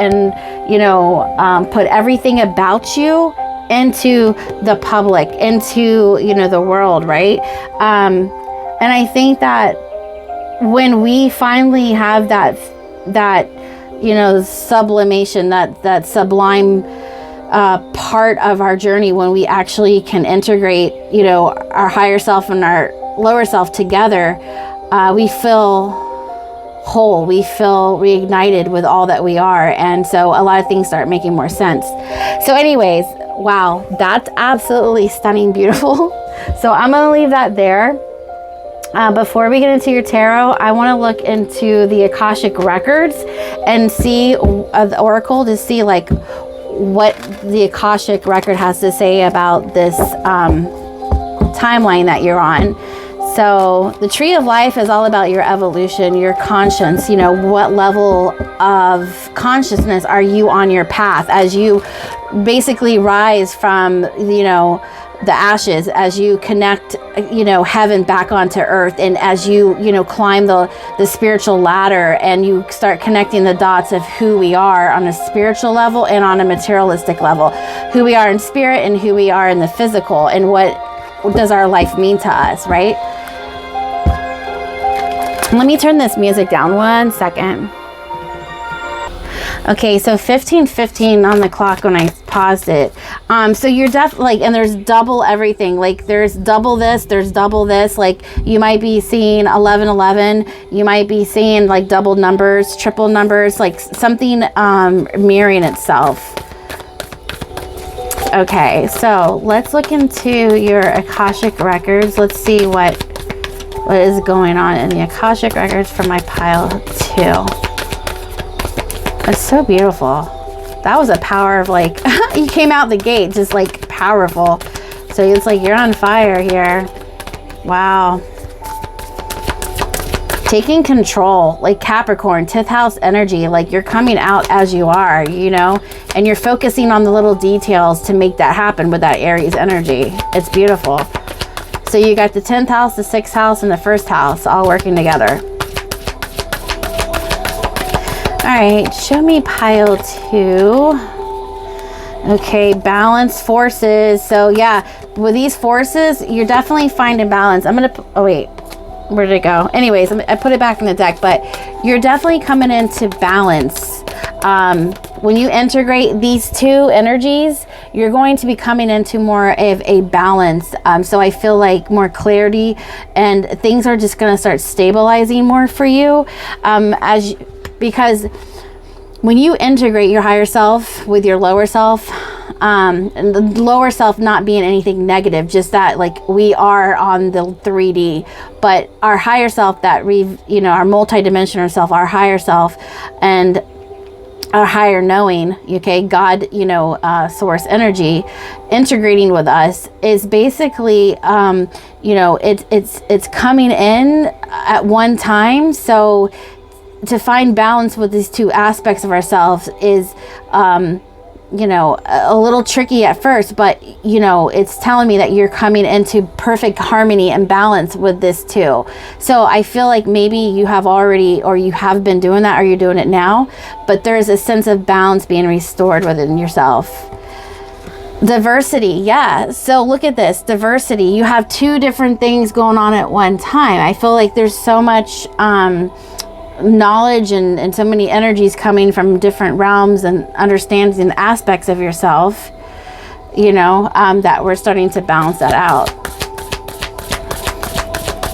put everything about you into the public, into, the world, right? And I think that when we finally have that sublimation, that sublime part of our journey, when we actually can integrate, our higher self and our lower self together, we feel whole, we feel reignited with all that we are. And so a lot of things start making more sense. So anyways, wow, that's absolutely stunning, beautiful. So I'm going to leave that there. Before we get into your tarot, I want to look into the Akashic records and see the oracle, to see like what the Akashic record has to say about this timeline that you're on. So the tree of life is all about your evolution, your conscience, what level of consciousness are you on your path as you basically rise from, the ashes, as you connect, heaven back onto earth, and as you, climb the spiritual ladder, and you start connecting the dots of who we are on a spiritual level and on a materialistic level, who we are in spirit and who we are in the physical, and what does our life mean to us, right? Let me turn this music down 1 second. Okay, so 15:15 on the clock when I paused it. So you're definitely and there's double everything. Like there's double this, there's double this. Like you might be seeing 1111. You might be seeing like double numbers, triple numbers, like something mirroring itself. Okay, so let's look into your Akashic records. Let's see what is going on in the Akashic records for my pile 2. It's so beautiful. That was a power of like, you came out the gate just like powerful. So it's like you're on fire here. Wow. taking control, like Capricorn, 10th house energy, like you're coming out as you are, you know, and you're focusing on the little details to make that happen with that Aries energy. It's beautiful. So you got the 10th house, the 6th house, and the 1st house all working together. All right, show me pile 2. Okay, balance forces. So yeah, with these forces, you're definitely finding balance. I'm gonna, oh wait, where did it go? Anyways, I put it back in the deck, but you're definitely coming into balance. When you integrate these two energies, you're going to be coming into more of a balance. So I feel like more clarity, and things are just going to start stabilizing more for you. Because when you integrate your higher self with your lower self, and the lower self not being anything negative, just that like we are on the 3D, but our higher self, that you know, our multidimensional self, our higher self, and our higher knowing, okay, God, you know, source energy integrating with us is basically, you know, it's coming in at one time. So to find balance with these two aspects of ourselves is, you know, a little tricky at first, but you know, it's telling me that you're coming into perfect harmony and balance with this too. So I feel like maybe you have already, or you have been doing that, or you're doing it now, but there's a sense of balance being restored within yourself. Diversity, yeah. So look at this, diversity. You have two different things going on at one time. I feel like there's so much knowledge and so many energies coming from different realms and understanding and aspects of yourself, you know, that we're starting to balance that out.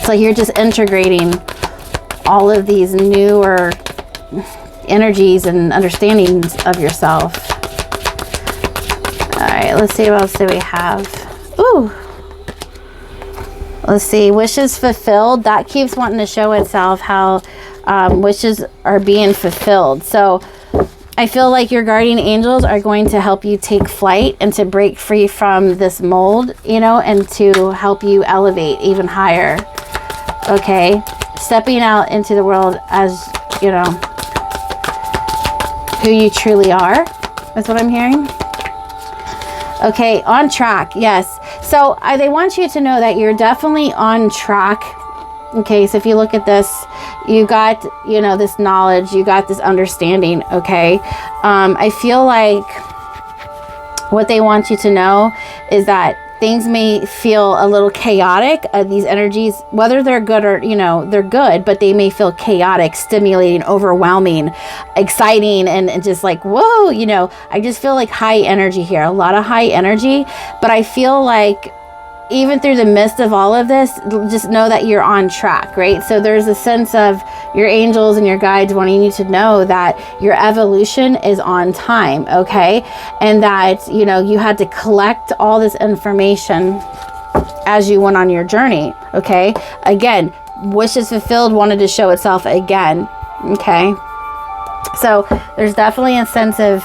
So you're just integrating all of these newer energies and understandings of yourself. All right, let's see, what else do we have? Ooh, let's see, wishes fulfilled. That keeps wanting to show itself how wishes are being fulfilled. So I feel like your guardian angels are going to help you take flight and to break free from this mold, you know, and to help you elevate even higher. Okay, stepping out into the world as, you know, who you truly are. That's what I'm hearing. Okay, on track. Yes. So they want you to know that you're definitely on track. Okay, so if you look at this, you got, you know, this knowledge, you got this understanding, okay? I feel like what they want you to know is that things may feel a little chaotic, these energies, whether they're good or, you know, they're good, but they may feel chaotic, stimulating, overwhelming, exciting, and just like, whoa, you know, I just feel like high energy here, a lot of high energy, but I feel like even through the midst of all of this, just know that you're on track, right? So there's a sense of your angels and your guides wanting you to know that your evolution is on time, okay? And that, you know, you had to collect all this information as you went on your journey, okay? Again, wishes fulfilled wanted to show itself again, okay? So there's definitely a sense of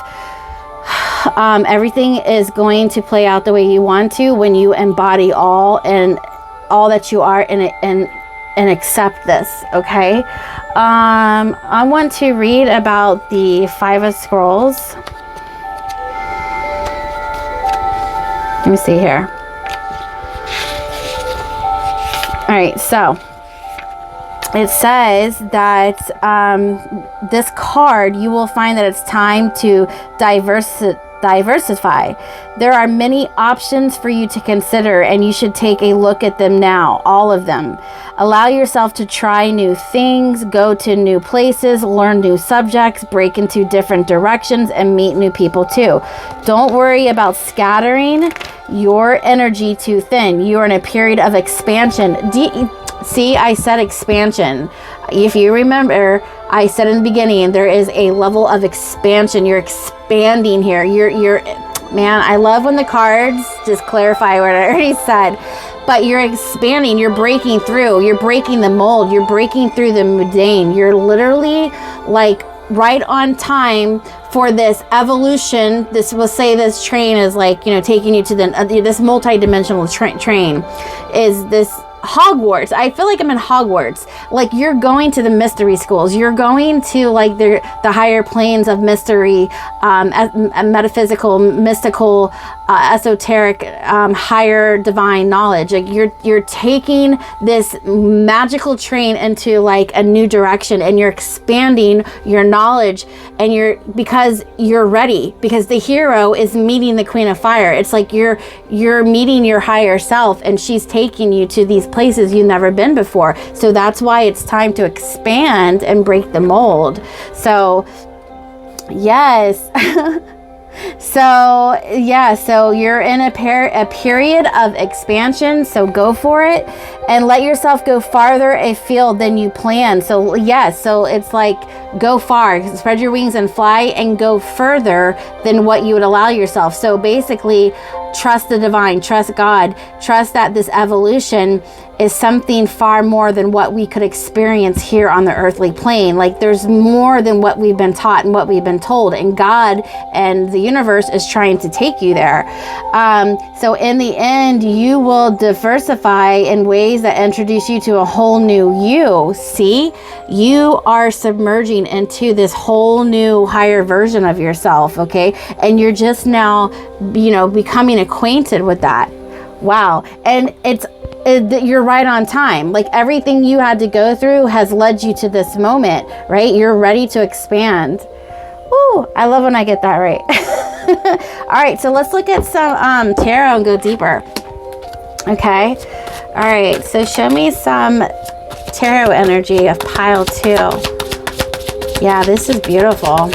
everything is going to play out the way you want to when you embody all that you are and accept this, okay? I want to read about the 5 of Scrolls. Let me see here. All right, so it says that this card, you will find that it's time to diversify. There are many options for you to consider, and you should take a look at them now, all of them. Allow yourself to try new things, go to new places, learn new subjects, break into different directions, and meet new people too. Don't worry about scattering your energy too thin. You are in a period of expansion. See, I said expansion. If you remember, I said in the beginning, there is a level of expansion. You're expanding here. You're, man, I love when the cards just clarify what I already said. But you're expanding, you're breaking through, you're breaking the mold, you're breaking through the mundane. You're literally like right on time for this evolution. This will say this train is like, you know, taking you to the this multi-dimensional train is this Hogwarts. I feel like I'm in Hogwarts. Like you're going to the mystery schools. You're going to like the higher planes of mystery, metaphysical, mystical, esoteric, higher divine knowledge. Like you're taking this magical train into like a new direction, and you're expanding your knowledge, and because you're ready, because the hero is meeting the Queen of Fire. It's like you're meeting your higher self, and she's taking you to these places you've never been before. So that's why it's time to expand and break the mold. So yes. So you're in a period of expansion, so go for it and let yourself go farther afield than you planned. So so it's like go far, spread your wings and fly and go further than what you would allow yourself. So basically, trust the divine, trust God, trust that this evolution is something far more than what we could experience here on the earthly plane. Like there's more than what we've been taught and what we've been told, and God and the universe is trying to take you there. So in the end, you will diversify in ways that introduce you to a whole new you. See, you are submerging into this whole new higher version of yourself, okay? And you're just now, becoming acquainted with that. Wow. And you're right on time. Like everything you had to go through has led you to this moment, right? You're ready to expand. Ooh, I love when I get that right. All right, so let's look at some tarot and go deeper. Okay. All right, so show me some tarot energy of pile 2. Yeah, this is beautiful.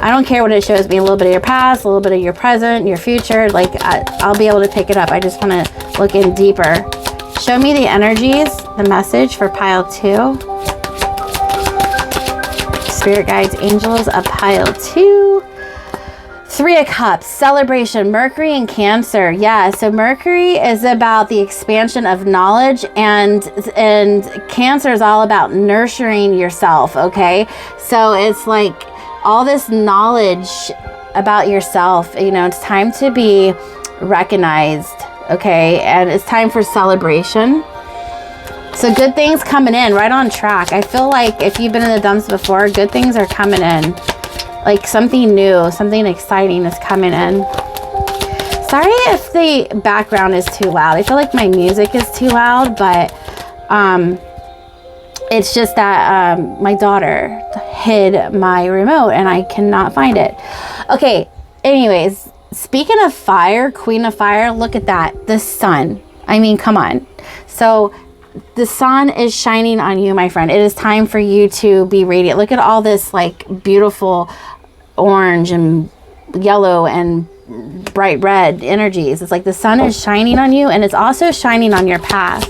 I don't care what it shows me, a little bit of your past, a little bit of your present, your future. Like I'll be able to pick it up. I just want to look in deeper. Show me the energies, the message for pile 2. Spirit guides, angels of pile 2. 3 of Cups, celebration, Mercury and Cancer. Yeah, so Mercury is about the expansion of knowledge, and Cancer is all about nurturing yourself, okay? So it's like all this knowledge about yourself, it's time to be recognized, okay? And it's time for celebration. So good things coming in, right on track. I feel like if you've been in the dumps before, good things are coming in. Like something new, something exciting is coming in. Sorry if the background is too loud. I feel like my music is too loud, but it's just that my daughter hid my remote and I cannot find it. Okay, anyways, speaking of fire, Queen of Fire, look at that. The sun. I mean, come on. So the sun is shining on you, my friend. It is time for you to be radiant. Look at all this like beautiful orange and yellow and bright red energies. It's like the sun is shining on you, and it's also shining on your path.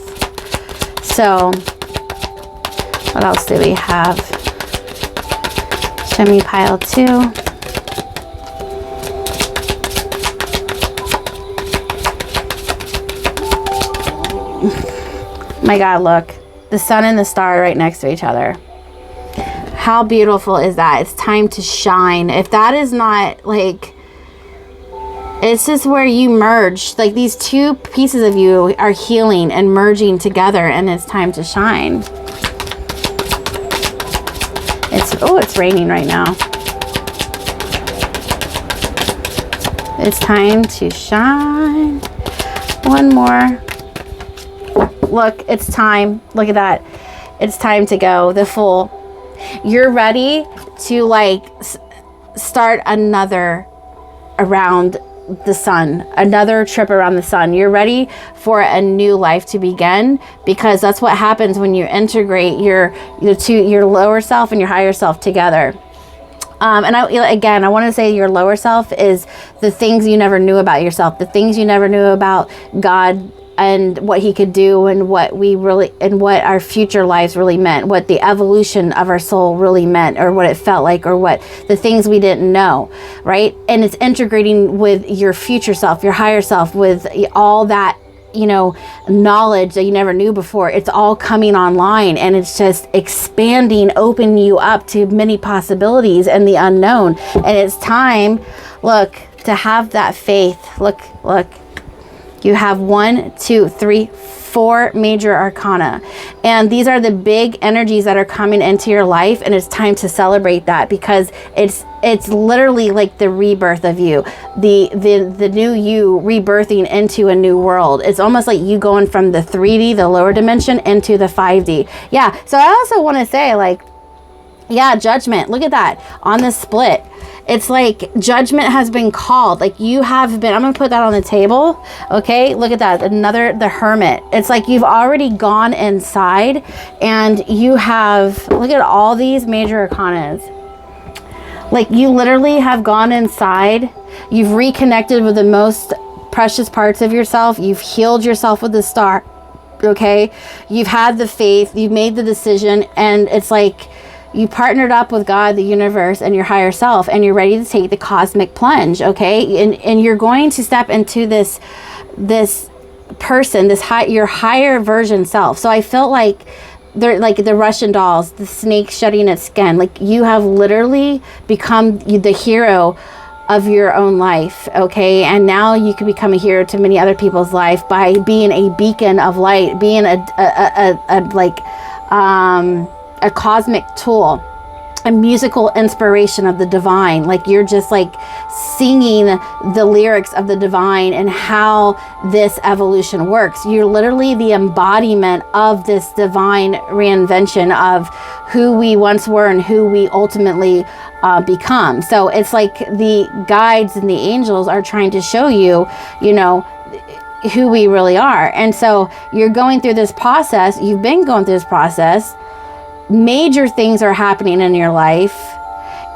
So what else do we have? Show me pile 2. My God, look. The sun and the star right next to each other. How beautiful is that? It's time to shine. If that is not like, it's just where you merge. Like these 2 pieces of you are healing and merging together, and it's time to shine. It's raining right now. It's time to shine. One more. Look, it's time. Look at that. It's time to go. The Fool. You're ready to like start another around the sun, another trip around the sun. You're ready for a new life to begin, because that's what happens when you integrate your lower self and your higher self together. And I want to say your lower self is the things you never knew about yourself, the things you never knew about God and what he could do, and what our future lives really meant, what the evolution of our soul really meant, or what it felt like, or what the things we didn't know, right? And it's integrating with your future self, your higher self, with all that, knowledge that you never knew before. It's all coming online, and it's just expanding, opening you up to many possibilities and the unknown. And it's time, look, to have that faith. Look. You have 1, 2, 3, 4 major arcana. And these are the big energies that are coming into your life, and it's time to celebrate that, because it's literally like the rebirth of you, the new you rebirthing into a new world. It's almost like you going from the 3D, the lower dimension, into the 5D. Yeah, so I also want to say, like, yeah, judgment. Look at that on the split. It's like judgment has been called. Like you have been, I'm going to put that on the table. Okay. Look at that. The hermit. It's like you've already gone inside and you have, look at all these major arcanas. Like you literally have gone inside. You've reconnected with the most precious parts of yourself. You've healed yourself with the star. Okay. You've had the faith, you've made the decision, and it's like, you partnered up with God, the universe, and your higher self, and you're ready to take the cosmic plunge, okay? And you're going to step into this person, your higher version self. So I felt like they're like the Russian dolls, the snake shedding its skin. Like you have literally become the hero of your own life, okay? And now you can become a hero to many other people's life by being a beacon of light, being a cosmic tool, a musical inspiration of the divine. Like you're just like singing the lyrics of the divine and how this evolution works. You're literally the embodiment of this divine reinvention of who we once were and who we ultimately become. So it's like the guides and the angels are trying to show you, you know, who we really are. And so you're going through this process. You've been going through this process. Major things are happening in your life,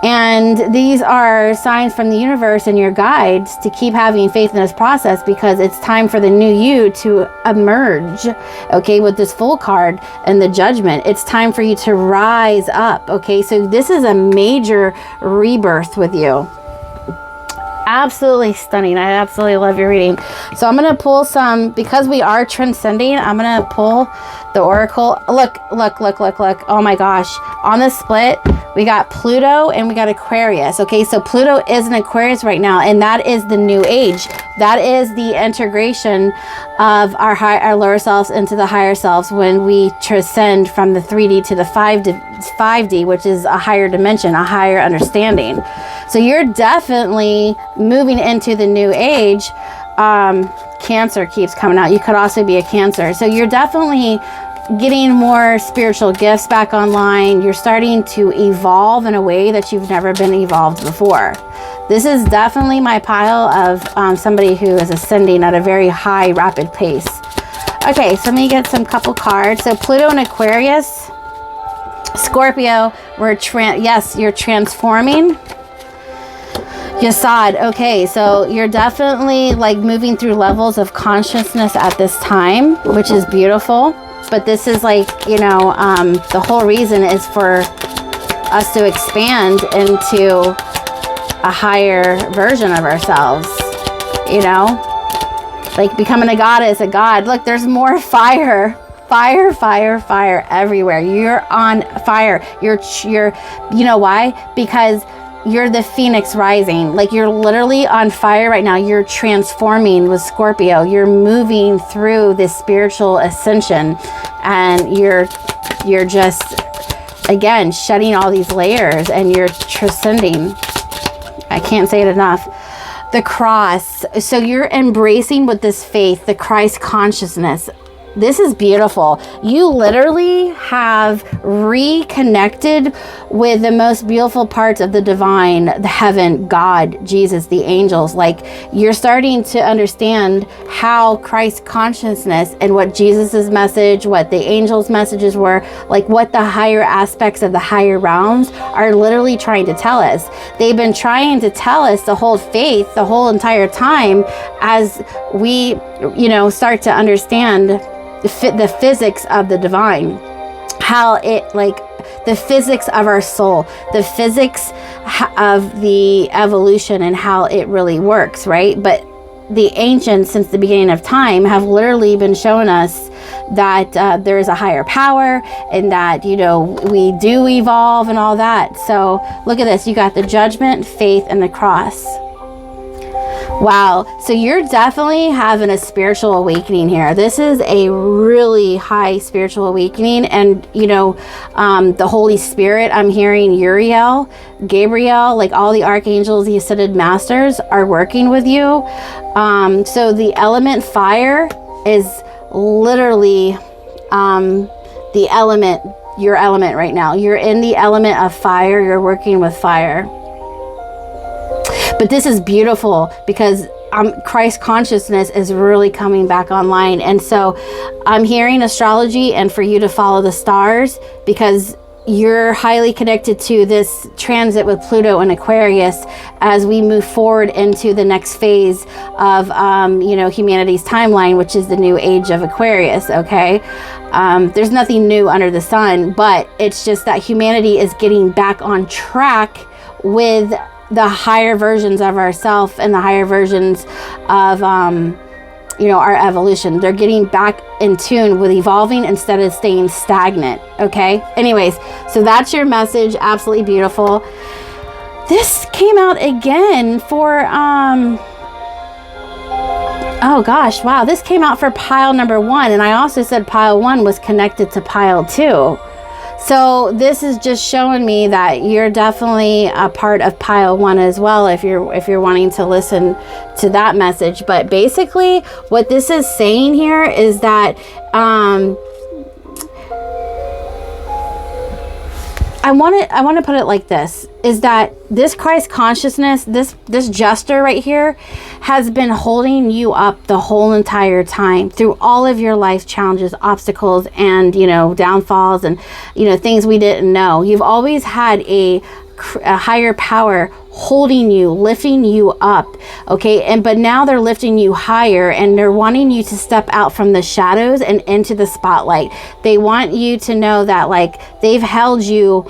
and these are signs from the universe and your guides to keep having faith in this process, because it's time for the new you to emerge, okay, with this Fool card and the Judgment. It's time for you to rise up, okay? So this is a major rebirth with you. Absolutely stunning. I absolutely love your reading. So I'm going to pull some, because we are transcending, I'm going to pull the oracle. Look. Oh my gosh. On the split, we got Pluto and we got Aquarius. Okay, so Pluto is in Aquarius right now, and that is the new age. That is the integration of our lower selves into the higher selves when we transcend from the 3D to the 5D, which is a higher dimension, a higher understanding. So you're definitely moving into the new age. Cancer keeps coming out. You could also be a Cancer. So you're definitely getting more spiritual gifts back online. You're starting to evolve in a way that you've never been evolved before. This is definitely my pile of somebody who is ascending at a very high, rapid pace. Okay, so let me get some couple cards. So Pluto and Aquarius, Scorpio, yes, you're transforming. Yasad, okay, so you're definitely like moving through levels of consciousness at this time, which is beautiful. But this is like, you know, the whole reason is for us to expand into a higher version of ourselves, you know, like becoming a goddess, a god. Look, there's more fire everywhere. You're on fire. You're, you know why? Because you're the phoenix rising. Like you're literally on fire right now. You're transforming with Scorpio. You're moving through this spiritual ascension, and you're just, again, shedding all these layers, and you're transcending. I can't say it enough. The cross. So you're embracing with this faith, the Christ consciousness. This is beautiful. You literally have reconnected with the most beautiful parts of the divine, the heaven, God, Jesus, the angels. Like you're starting to understand how Christ consciousness and what Jesus's message, what the angels' messages were, like what the higher aspects of the higher realms are literally trying to tell us. They've been trying to tell us to hold faith the whole entire time as we, you know, start to understand the physics of the divine, how it, like the physics of our soul, the physics of the evolution and how it really works, right? But the ancients, since the beginning of time, have literally been showing us that there is a higher power, and that, you know, we do evolve and all that. So look at this. You got the Judgment, faith, and the cross. Wow. So you're definitely having a spiritual awakening here. This is a really high spiritual awakening. And, you know, the Holy Spirit, I'm hearing Uriel, Gabriel, like all the archangels, the ascended masters are working with you. So the element fire is literally the element, your element right now. You're in the element of fire. You're working with fire. But this is beautiful because Christ consciousness is really coming back online. And so I'm hearing astrology and for you to follow the stars, because you're highly connected to this transit with Pluto and Aquarius as we move forward into the next phase of, you know, humanity's timeline, which is the new age of Aquarius. Okay. There's nothing new under the sun, but it's just that humanity is getting back on track with the higher versions of ourselves and the higher versions of, you know, our evolution. They're getting back in tune with evolving instead of staying stagnant. Okay. Anyways, so that's your message. Absolutely beautiful. This came out again for, oh gosh, wow. This came out for pile number 1. And I also said pile 1 was connected to pile 2. So this is just showing me that you're definitely a part of pile 1 as well, if you're wanting to listen to that message. But basically what this is saying here is that I want to put it like this, is that this Christ consciousness, this jester right here has been holding you up the whole entire time through all of your life challenges, obstacles, and, you know, downfalls, and, you know, things we didn't know. You've always had a higher power holding you, lifting you up. Okay. But now they're lifting you higher, and they're wanting you to step out from the shadows and into the spotlight. They want you to know that, like, they've held you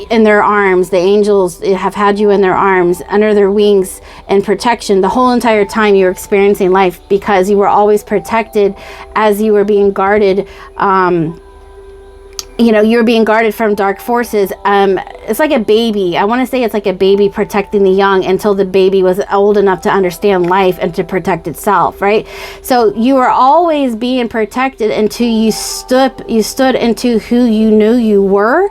in their arms. The angels have had you in their arms, under their wings, and protection the whole entire time you were experiencing life, because you were always protected as you were being guarded. You know, you're being guarded from dark forces. It's like a baby. I want to say it's like a baby protecting the young until the baby was old enough to understand life and to protect itself, right? So you were always being protected until you stood into who you knew you were.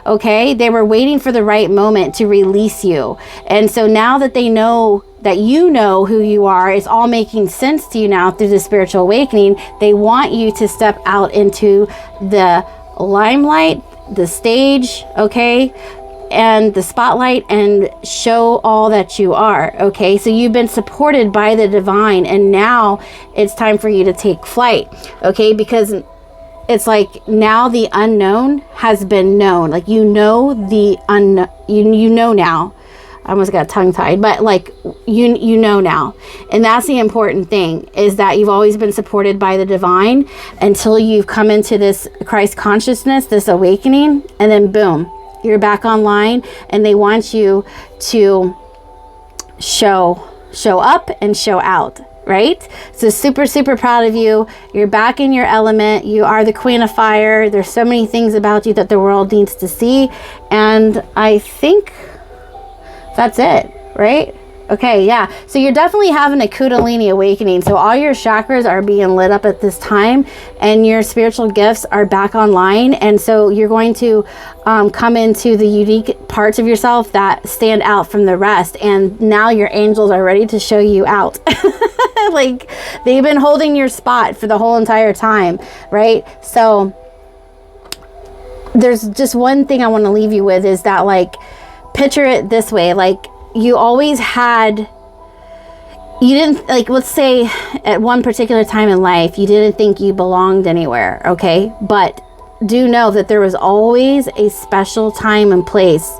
Okay, they were waiting for the right moment to release you. And so now that they know that you know who you are, it's all making sense to you now through the spiritual awakening. They want you to step out into the limelight, the stage, okay, and the spotlight, and show all that you are. Okay, so you've been supported by the divine, and now it's time for you to take flight. Okay, because it's like now the unknown has been known. Like, you know, the you know now. I almost got tongue tied, but like you know now. And that's the important thing, is that you've always been supported by the divine until you've come into this Christ consciousness, this awakening, and then boom, you're back online, and they want you to show up and show out, right? So super, super proud of you. You're back in your element. You are the queen of fire. There's so many things about you that the world needs to see. And I think that's it, right? Okay, yeah. So you're definitely having a Kundalini awakening. So all your chakras are being lit up at this time, and your spiritual gifts are back online. And so you're going to come into the unique parts of yourself that stand out from the rest. And now your angels are ready to show you out. Like, they've been holding your spot for the whole entire time, right? So there's just one thing I want to leave you with, is that, like, picture it this way. Like, you always had, you didn't, like, let's say at one particular time in life, you didn't think you belonged anywhere. Okay. But do know that there was always a special time and place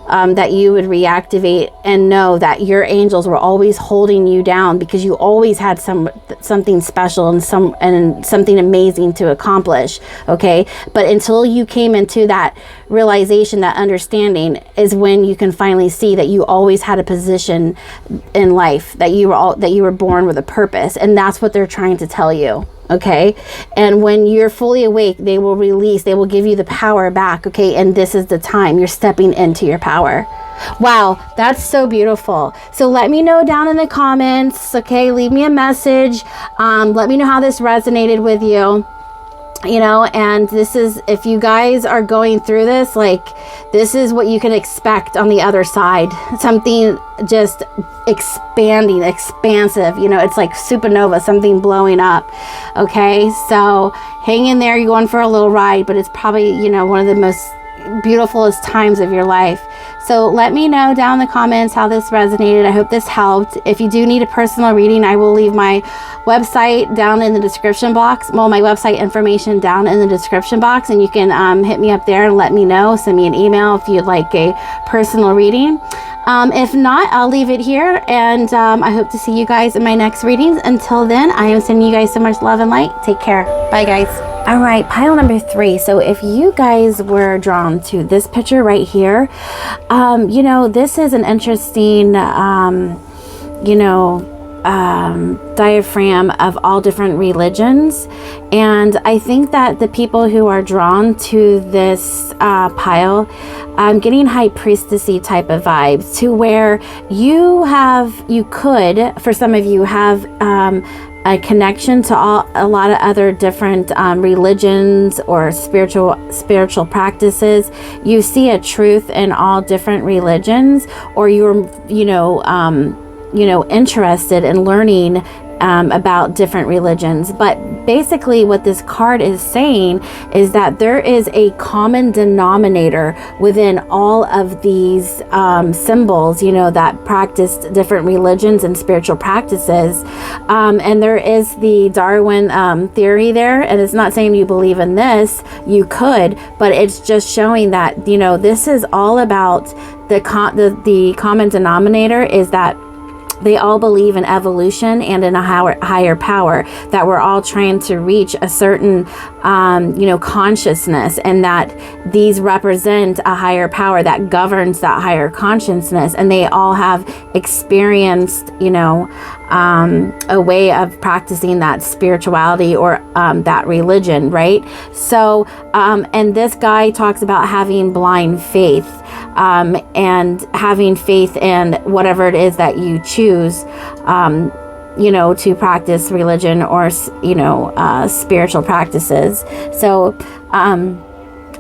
that you would reactivate, and know that your angels were always holding you down, because you always had something special and something amazing to accomplish. Okay. But until you came into that realization, that understanding, is when you can finally see that you always had a position in life, that you were born with a purpose. And that's what they're trying to tell you. Okay. And when you're fully awake, they will give you the power back. Okay. And this is the time you're stepping into your power. Wow, that's so beautiful. So let me know down in the comments, okay? Leave me a message. Let me know how this resonated with you. You know, and this is, if you guys are going through this, like, this is what you can expect on the other side. Something just expanding, expansive, you know, it's like supernova, something blowing up. Okay, so hang in there. You're going for a little ride, but it's probably, you know, one of the most beautifulest times of your life. So let me know down in the comments how this resonated. I hope this helped. If you do need a personal reading, I will leave my website down in the description box. Well, my website information down in the description box, and you can hit me up there and let me know. Send me an email if you'd like a personal reading. If not, I'll leave it here, and I hope to see you guys in my next readings. Until then, I am sending you guys so much love and light. Take care. Bye, guys. All right, pile number 3. So if you guys were drawn to this picture right here, you know, this is an interesting, you know, diaphragm of all different religions. And I think that the people who are drawn to this pile, getting high priestessy type of vibes, to where you could, for some of you, have a connection to a lot of other different religions or spiritual practices. You see a truth in all different religions, or you're interested in learning about different religions. But basically what this card is saying is that there is a common denominator within all of these symbols, you know, that practiced different religions and spiritual practices. And there is the Darwin theory there, and it's not saying you believe in this, you could, but it's just showing that, you know, this is all about the common denominator is that they all believe in evolution and in a higher power, that we're all trying to reach a certain, you know, consciousness, and that these represent a higher power that governs that higher consciousness. And they all have experienced, you know, a way of practicing that spirituality or that religion, right? So, and this guy talks about having blind faith, and having faith in whatever it is that you choose, you know, to practice religion or, you know, spiritual practices. So,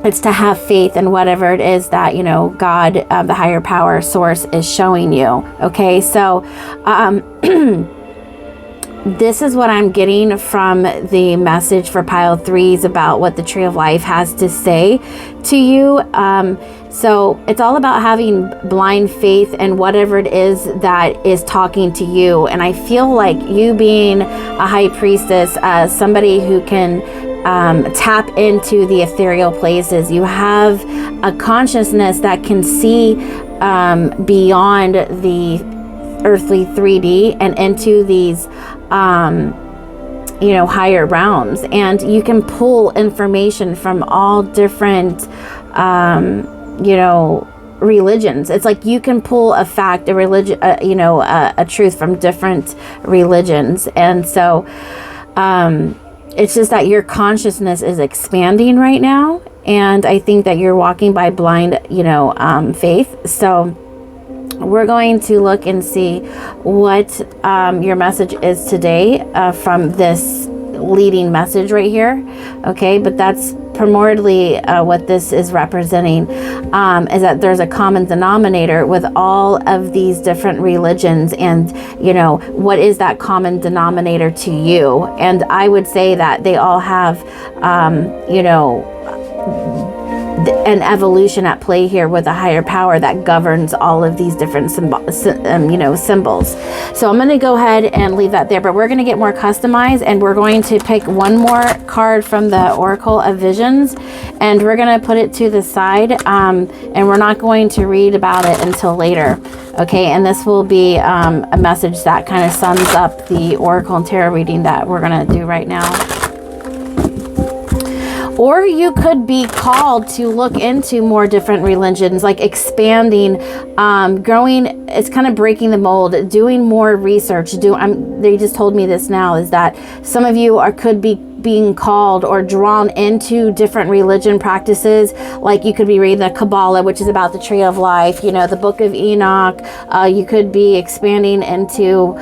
it's to have faith in whatever it is that, you know, God, the higher power source, is showing you. Okay, so this is what I'm getting from the message for pile 3s about what the Tree of Life has to say to you. So it's all about having blind faith in whatever it is that is talking to you. And I feel like you being a high priestess, somebody who can tap into the ethereal places. You have a consciousness that can see beyond the earthly 3D and into these you know, higher realms, and you can pull information from all different you know, religions. It's like you can pull a fact, a religion, you know, a truth from different religions. And so it's just that your consciousness is expanding right now, and I think that you're walking by blind, you know, faith. So we're going to look and see what your message is today from this leading message right here. Okay, but that's primordially what this is representing, is that there's a common denominator with all of these different religions. And, you know, what is that common denominator to you? And I would say that they all have, you know, an evolution at play here with a higher power that governs all of these different you know, symbols. So I'm going to go ahead and leave that there, but we're going to get more customized, and we're going to pick one more card from the Oracle of Visions, and we're going to put it to the side, and we're not going to read about it until later. Okay, and this will be a message that kind of sums up the Oracle and Tarot reading that we're going to do right now. Or you could be called to look into more different religions, like expanding, growing. It's kind of breaking the mold, doing more research. They just told me this now, is that some of you could be being called or drawn into different religion practices. Like you could be reading the Kabbalah, which is about the tree of life, you know, the book of Enoch. You could be expanding into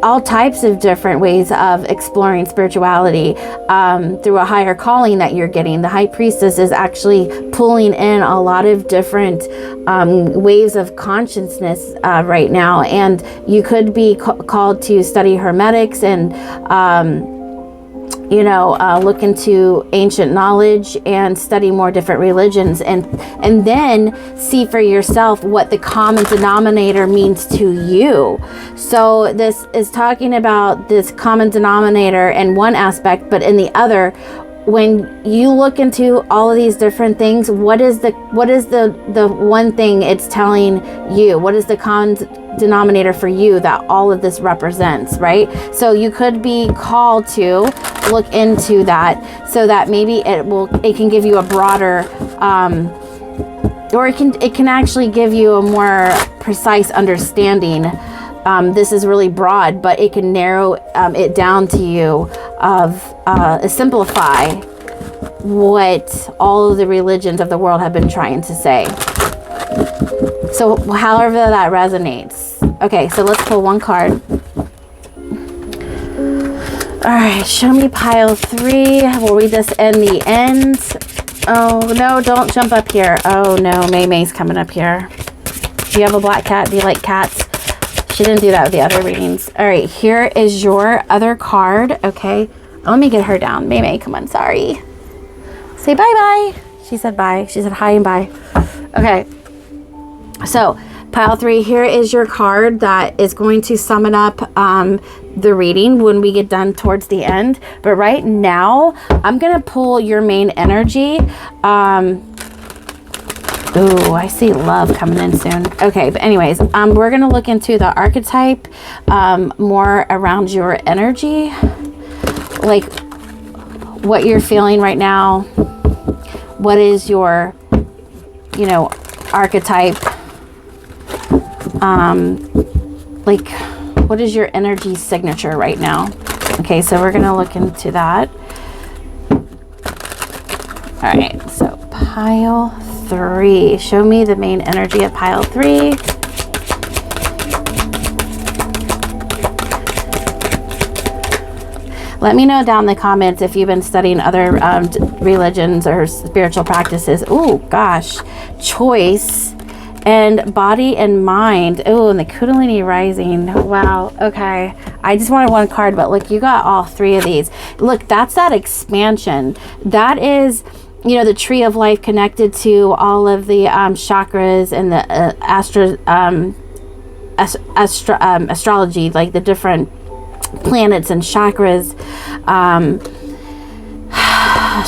all types of different ways of exploring spirituality through a higher calling that you're getting. The high priestess is actually pulling in a lot of different waves of consciousness right now, and you could be called to study hermetics and look into ancient knowledge and study more different religions, and then see for yourself what the common denominator means to you. So this is talking about this common denominator in one aspect, but in the other, when you look into all of these different things, what is the one thing it's telling you? What is the common denominator for you that all of this represents, right? So you could be called to look into that, so that maybe it can give you a broader or it can actually give you a more precise understanding. This is really broad, but it can narrow it down to you simplify what all of the religions of the world have been trying to say. So however that resonates. Okay, so let's pull one card. All right, show me pile 3. We'll read this in the end. Oh no, don't jump up here. Oh no, May's coming up here. Do you have a black cat? Do you like cats? She didn't do that with the other readings. All right, here is your other card. Okay, let me get her down. May, come on, sorry. Say bye-bye. She said bye. She said hi and bye. Okay, so pile 3, here is your card that is going to summon up the reading when we get done towards the end. But right now, I'm going to pull your main energy. Ooh, I see love coming in soon. Okay, but anyways, we're going to look into the archetype more around your energy. Like what you're feeling right now. What is your, archetype? Like what is your energy signature right now? Okay, so we're gonna look into that. All right, so pile 3, show me the main energy of pile 3. Let me know down in the comments if you've been studying other religions or spiritual practices. Oh gosh, choice and body and mind. Oh, and the Kundalini rising. Wow. Okay. I just wanted one card, but look, you got all 3 of these. Look, that's that expansion. That is, the tree of life connected to all of the chakras and the astrology, like the different planets and chakras,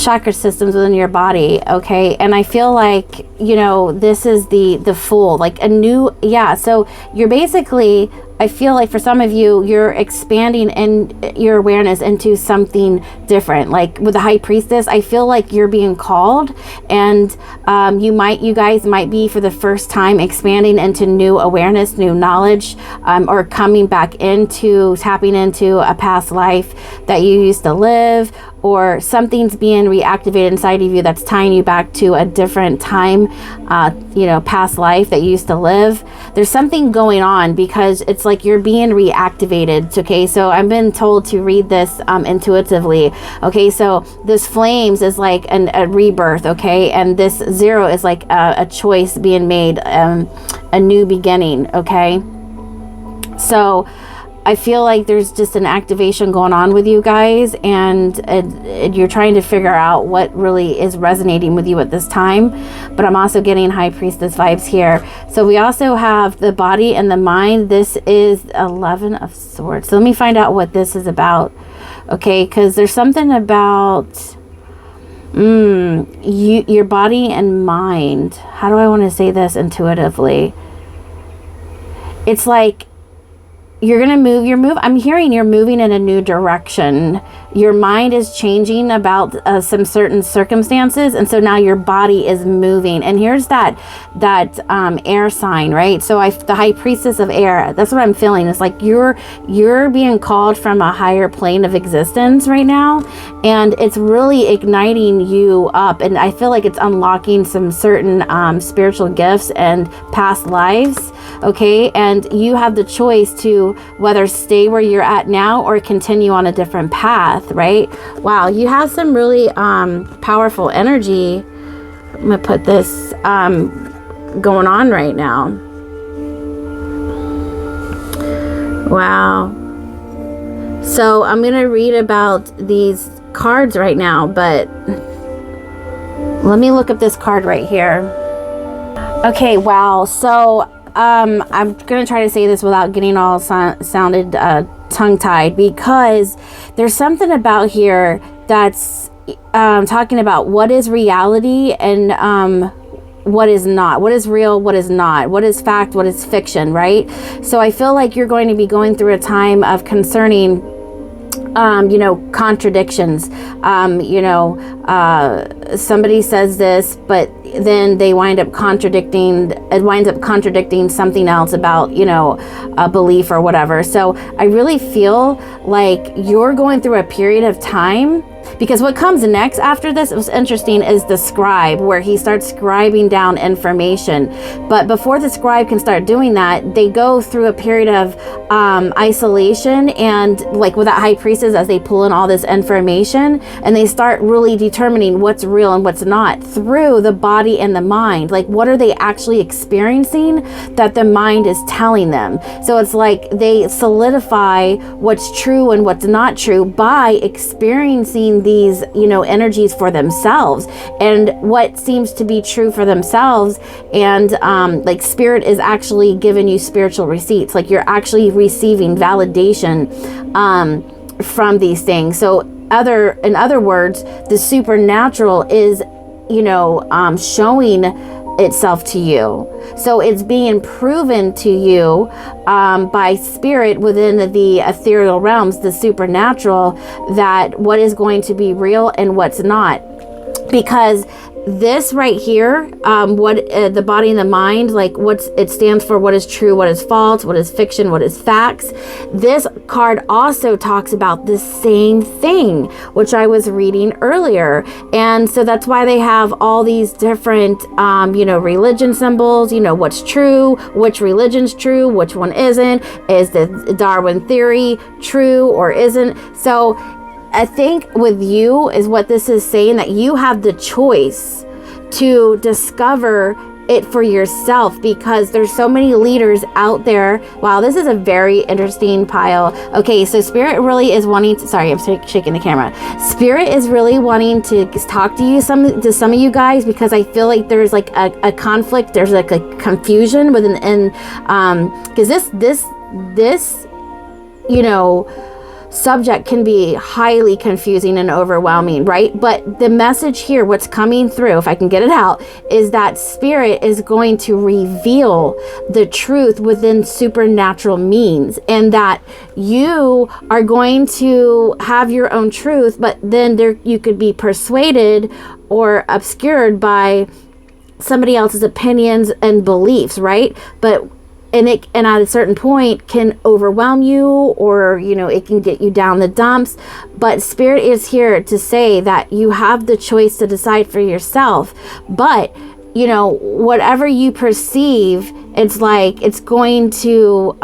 chakra systems within your body. Okay, and I feel like this is the full, like a new, so you're basically, I feel like for some of you, you're expanding in your awareness into something different. Like with the high priestess, I feel like you're being called, and you guys might be for the first time expanding into new awareness, new knowledge, or coming back into, tapping into a past life that you used to live, or something's being reactivated inside of you that's tying you back to a different time, past life that you used to live. There's something going on because it's like you're being reactivated. Okay, so I've been told to read this intuitively. Okay, so this flames is like a rebirth. Okay, and this 0 is like a choice being made, a new beginning. Okay, so I feel like there's just an activation going on with you guys, and you're trying to figure out what really is resonating with you at this time. But I'm also getting high priestess vibes here. So we also have the body and the mind. This is 11 of swords. So let me find out what this is about. Okay, because there's something about your body and mind. How do I want to say this intuitively? It's like I'm hearing you're moving in a new direction. Your mind is changing about some certain circumstances, and so now your body is moving. And here's that air sign, right? So the high priestess of air, that's what I'm feeling. It's like you're being called from a higher plane of existence right now, and it's really igniting you up. And I feel like it's unlocking some certain spiritual gifts and past lives. Okay, and you have the choice to whether stay where you're at now or continue on a different path, right? Wow, you have some really powerful energy. I'm gonna put this going on right now. Wow. So I'm gonna read about these cards right now, but let me look up this card right here. Okay, wow. So I'm going to try to say this without getting all sounded tongue-tied, because there's something about here that's talking about what is reality and what is not, what is real, what is not, what is fact, what is fiction, right? So I feel like you're going to be going through a time of concerning contradictions. Somebody says this, but then they wind up contradicting something else about, a belief or whatever. So I really feel like you're going through a period of time, because what comes next after this, it was interesting, is the scribe, where he starts scribing down information. But before the scribe can start doing that, they go through a period of isolation, and like with that high priestess, as they pull in all this information, and they start really determining what's real and what's not through the body and the mind. Like, what are they actually experiencing that the mind is telling them? So it's like they solidify what's true and what's not true by experiencing these energies for themselves, and what seems to be true for themselves. And like spirit is actually giving you spiritual receipts, like you're actually receiving validation from these things. So in other words, the supernatural is showing itself to you. So it's being proven to you by spirit within the ethereal realms, the supernatural, that what is going to be real and what's not. Because this right here, the body and the mind, like it stands for what is true, what is false, what is fiction, what is facts. This card also talks about the same thing, which I was reading earlier. And so that's why they have all these different, religion symbols, what's true, which religion's true, which one isn't, is the Darwin theory true or isn't. So I think with you is what this is saying, that you have the choice to discover it for yourself, because there's so many leaders out there. Wow, this is a very interesting pile. Okay, so spirit really is wanting to, sorry, I'm shaking the camera. Spirit is really wanting to talk to some of you guys, because I feel like there's like a conflict, there's like a confusion within, because this subject can be highly confusing and overwhelming, right? But the message here, what's coming through, if I can get it out, is that spirit is going to reveal the truth within supernatural means, and that you are going to have your own truth, but then you could be persuaded or obscured by somebody else's opinions and beliefs, right? But and at a certain point can overwhelm you, or it can get you down the dumps. But spirit is here to say that you have the choice to decide for yourself. But whatever you perceive, it's like it's going to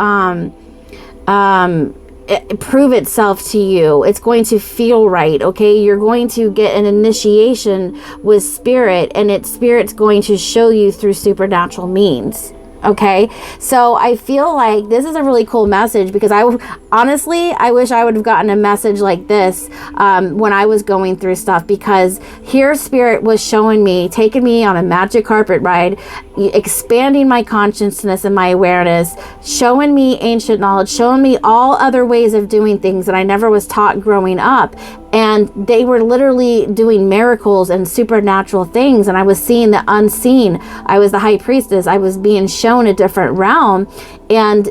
prove itself to you. It's going to feel right. Okay, you're going to get an initiation with spirit, and spirit's going to show you through supernatural means. Okay, so I feel like this is a really cool message, because I wish I would have gotten a message like this when I was going through stuff, because here spirit was showing me, taking me on a magic carpet ride, expanding my consciousness and my awareness, showing me ancient knowledge, showing me all other ways of doing things that I never was taught growing up. and they were literally doing miracles and supernatural things, and I was seeing the unseen. I was the high priestess. I was being shown a different realm, and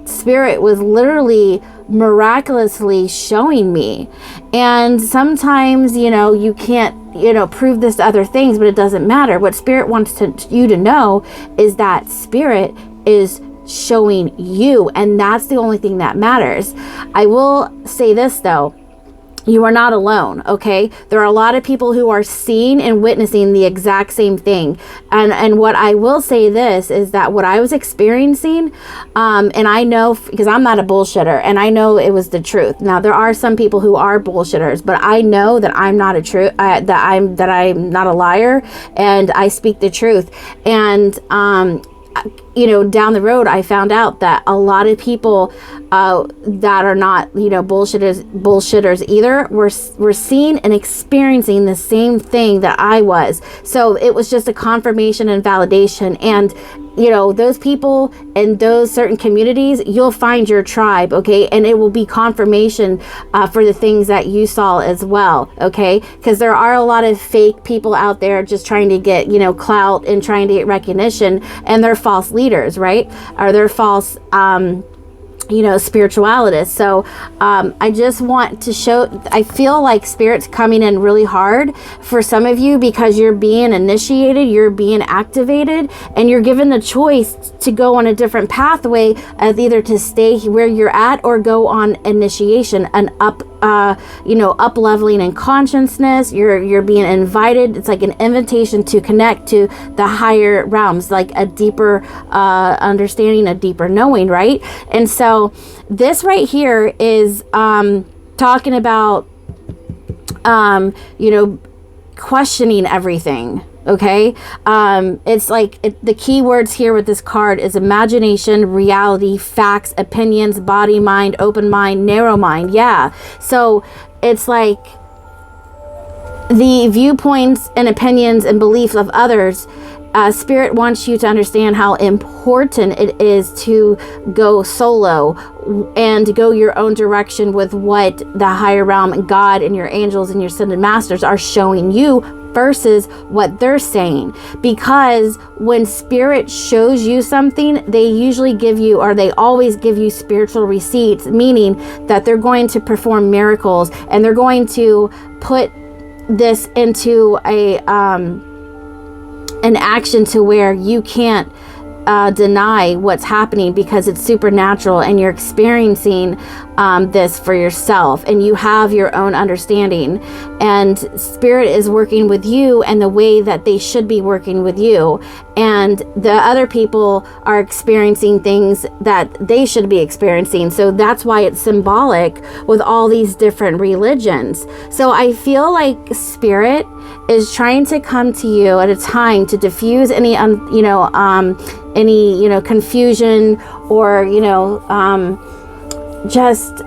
Spirit was literally miraculously showing me. And sometimes, you know, you can't, you know, prove this to other things, but it doesn't matter. What Spirit wants you to know is that Spirit is showing you, and that's the only thing that matters. I will say this though, you are not alone, okay? There are a lot of people who are seeing and witnessing the exact same thing. And what I will say this is that what I was experiencing, and I know, because I'm not a bullshitter, and I know it was the truth. Now, there are some people who are bullshitters, but I know that I'm not that I'm not a liar, and I speak the truth. And you know, down the road, I found out that a lot of people that are not, you know, bullshitters either, were seeing and experiencing the same thing that I was. So it was just a confirmation and validation. And, you know, those people in those certain communities, you'll find your tribe, okay? And it will be confirmation for the things that you saw as well, okay? Because there are a lot of fake people out there just trying to get, you know, clout and trying to get recognition, and they're false leaders, right? Or they're false you know, spiritualists. So I just want to show, I feel like Spirit's coming in really hard for some of you, because you're being initiated, you're being activated, and you're given the choice to go on a different pathway, as either to stay where you're at or go on initiation, an you know, up leveling in consciousness. You're being invited. It's like an invitation to connect to the higher realms, like a deeper understanding, a deeper knowing, right? And so this right here is talking about you know, questioning everything. Okay, it's like the key words here with this card is imagination, reality, facts, opinions, body, mind, open mind, narrow mind. Yeah, so it's like the viewpoints and opinions and beliefs of others. Spirit wants you to understand how important it is to go solo and go your own direction with what the higher realm, God, and your angels and your ascended masters are showing you, versus what they're saying. Because when Spirit shows you something, they usually give you, or they always give you, spiritual receipts, meaning that they're going to perform miracles, and they're going to put this into an action to where you can't deny what's happening, because it's supernatural, and you're experiencing this for yourself, and you have your own understanding, and Spirit is working with you and the way that they should be working with you, and the other people are experiencing things that they should be experiencing. So that's why it's symbolic with all these different religions. So I feel like Spirit is trying to come to you at a time to diffuse any confusion, or just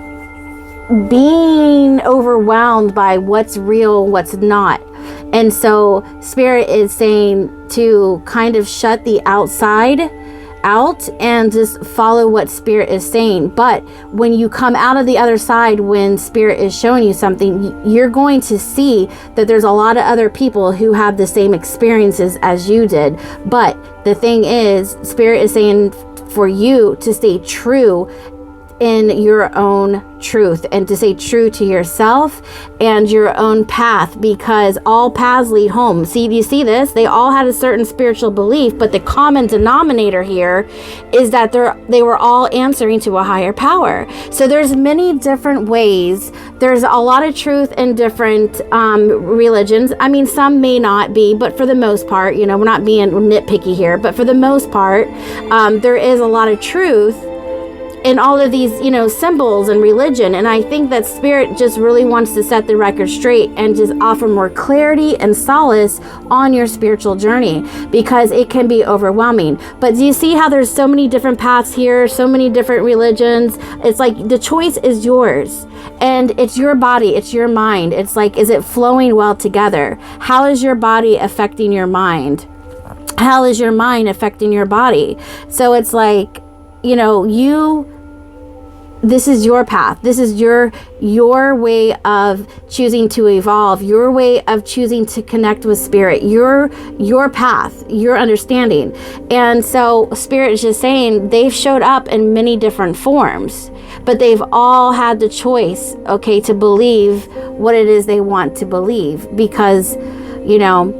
being overwhelmed by what's real, what's not. And so Spirit is saying to kind of shut the outside out and just follow what Spirit is saying. But when you come out of the other side, when Spirit is showing you something, you're going to see that there's a lot of other people who have the same experiences as you did. But the thing is, Spirit is saying for you to stay true in your own truth, and to stay true to yourself and your own path, because all paths lead home. See, do you see this? They all had a certain spiritual belief, but the common denominator here is that they were all answering to a higher power. So there's many different ways. There's a lot of truth in different religions. I mean, some may not be, but for the most part, we're not being nitpicky here, but for the most part, there is a lot of truth in all of these, symbols and religion. And I think that Spirit just really wants to set the record straight and just offer more clarity and solace on your spiritual journey, because it can be overwhelming. But do you see how there's so many different paths here, so many different religions? It's like the choice is yours, and it's your body, it's your mind. It's like, is it flowing well together? How is your body affecting your mind? How is your mind affecting your body? So it's like, you this is your path. This is your way of choosing to evolve, your way of choosing to connect with spirit, your path, your understanding. And so spirit is just saying they've showed up in many different forms, but they've all had the choice, okay, to believe what it is they want to believe, because, you know,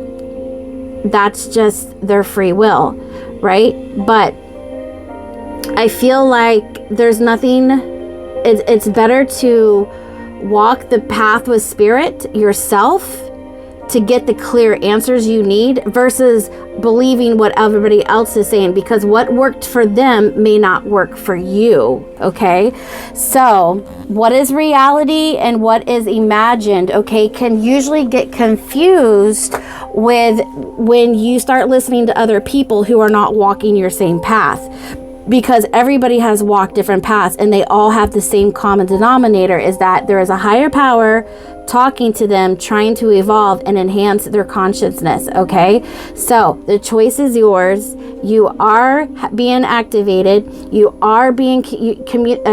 that's just their free will, right? But I feel like there's nothing, it's better to walk the path with spirit yourself to get the clear answers you need versus believing what everybody else is saying, because what worked for them may not work for you, okay? So what is reality and what is imagined, okay, can usually get confused with when you start listening to other people who are not walking your same path. Because everybody has walked different paths and they all have the same common denominator, is that there is a higher power talking to them, trying to evolve and enhance their consciousness, okay? So the choice is yours. You are being activated. You are being,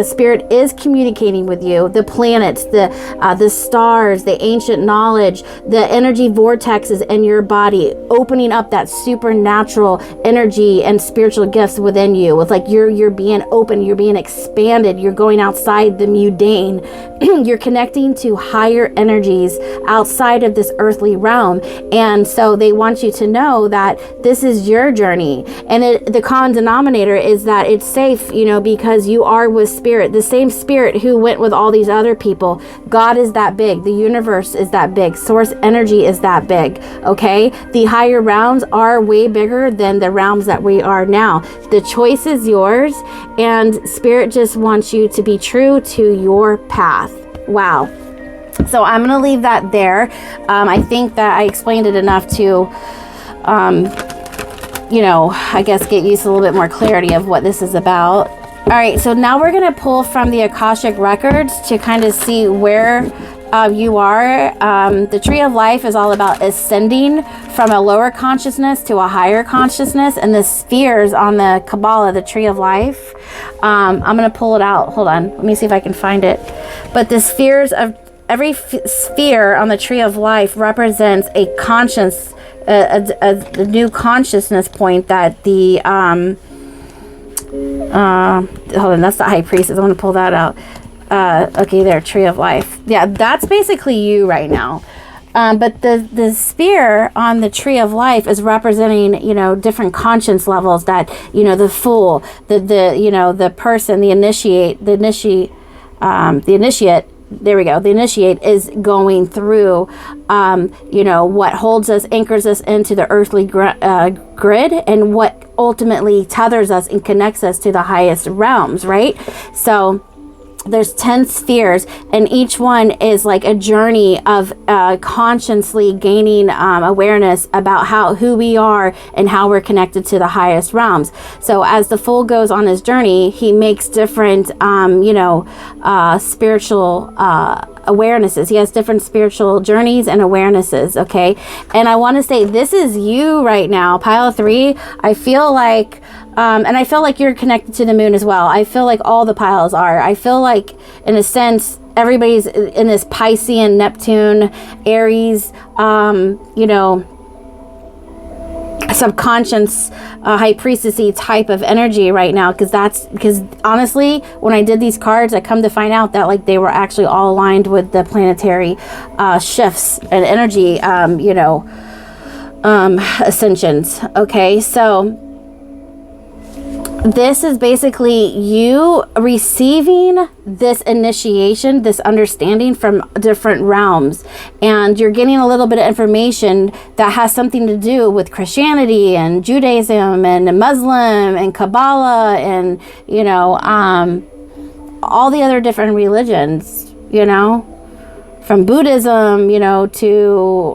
spirit is communicating with you. The planets, the stars, the ancient knowledge, the energy vortexes in your body, opening up that supernatural energy and spiritual gifts within you. It's like you're being open, you're being expanded, you're going outside the mundane. You're connecting to higher energies outside of this earthly realm. And so they want you to know that this is your journey. And the common denominator is that it's safe, you know, because you are with spirit, the same spirit who went with all these other people. God is that big. The universe is that big. Source energy is that big. Okay. The higher realms are way bigger than the realms that we are now. The choice is yours, and spirit just wants you to be true to your path. Wow. So I'm going to leave that there. I think that I explained it enough to, you know, I guess get used to a little bit more clarity of what this is about. All right. So now we're going to pull from the Akashic records to kind of see where you are. The tree of life is all about ascending from a lower consciousness to a higher consciousness, and the spheres on the Kabbalah, the tree of life. I'm going to pull it out. Hold on. Let me see if I can find it. But the spheres of every sphere on the tree of life represents a conscience, a new consciousness point that the, hold on, that's the high priestess. I want to pull that out. Okay, there, tree of life. Yeah, that's basically you right now. But the sphere on the tree of life is representing, you know, different conscience levels that, you know, the fool, you know, the person, the initiate, there we go. The initiate is going through, you know, what holds us, anchors us into the earthly grid, and what ultimately tethers us and connects us to the highest realms, right? So there's 10 spheres, and each one is like a journey of consciously gaining awareness about who we are and how we're connected to the highest realms. So as the fool goes on his journey, he makes different, you know, spiritual awarenesses. He has different spiritual journeys and awarenesses, okay? And I want to say, this is you right now, pile 3. I feel like, and I feel like you're connected to the moon as well. I feel like all the piles are. I feel like, in a sense, everybody's in this Piscean, Neptune, Aries, you know, subconscious high priestessy type of energy right now, because honestly, when I did these cards, I come to find out that like they were actually all aligned with the planetary shifts and energy, you know, ascensions. Okay, so this is basically you receiving this initiation, this understanding from different realms. And you're getting a little bit of information that has something to do with Christianity and Judaism and Muslim and Kabbalah and, you know, all the other different religions, you know, from Buddhism, you know, to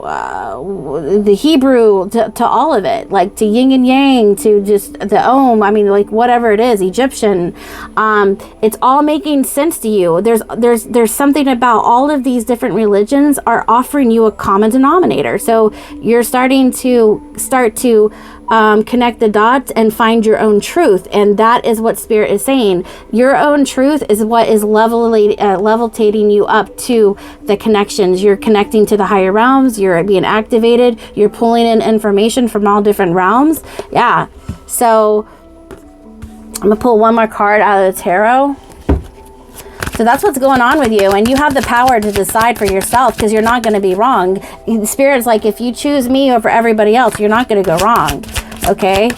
the Hebrew, to all of it, like to yin and yang, to just the Om, I mean, like whatever it is, Egyptian, it's all making sense to you. There's something about all of these different religions are offering you a common denominator. So you're starting to connect the dots and find your own truth. And that is what Spirit is saying. Your own truth is what is levitating you up to the connections. You're connecting to the higher realms. You're being activated. You're pulling in information from all different realms. Yeah. So I'm going to pull one more card out of the tarot. So that's what's going on with you, and you have the power to decide for yourself, because you're not going to be wrong. Spirit's like, if you choose me over everybody else, you're not going to go wrong, okay?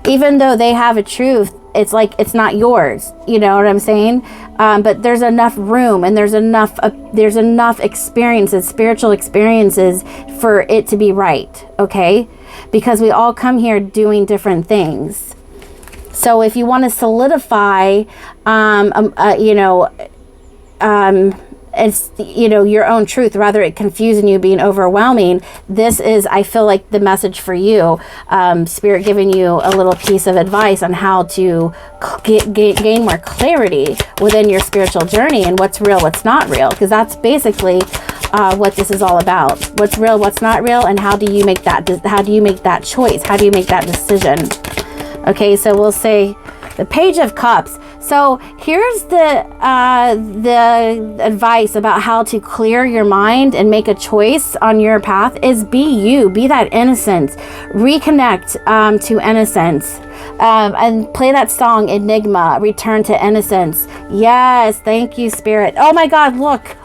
Even though they have a truth, it's like it's not yours. You know what I'm saying? But there's enough room, and there's enough experiences, spiritual experiences, for it to be right, okay? Because we all come here doing different things. So if you want to solidify, it's, your own truth, rather it confusing you, being overwhelming, this is, I feel like, the message for you. Spirit giving you a little piece of advice on how to gain more clarity within your spiritual journey, and what's real, what's not real, because that's basically what this is all about. What's real, what's not real, and how do you make that choice? How do you make that decision? Okay, so we'll say the Page of Cups. So here's the advice about how to clear your mind and make a choice on your path is be you, be that innocence, reconnect to innocence, and play that song Enigma, Return to Innocence. Yes, thank you, Spirit. Oh my God, look,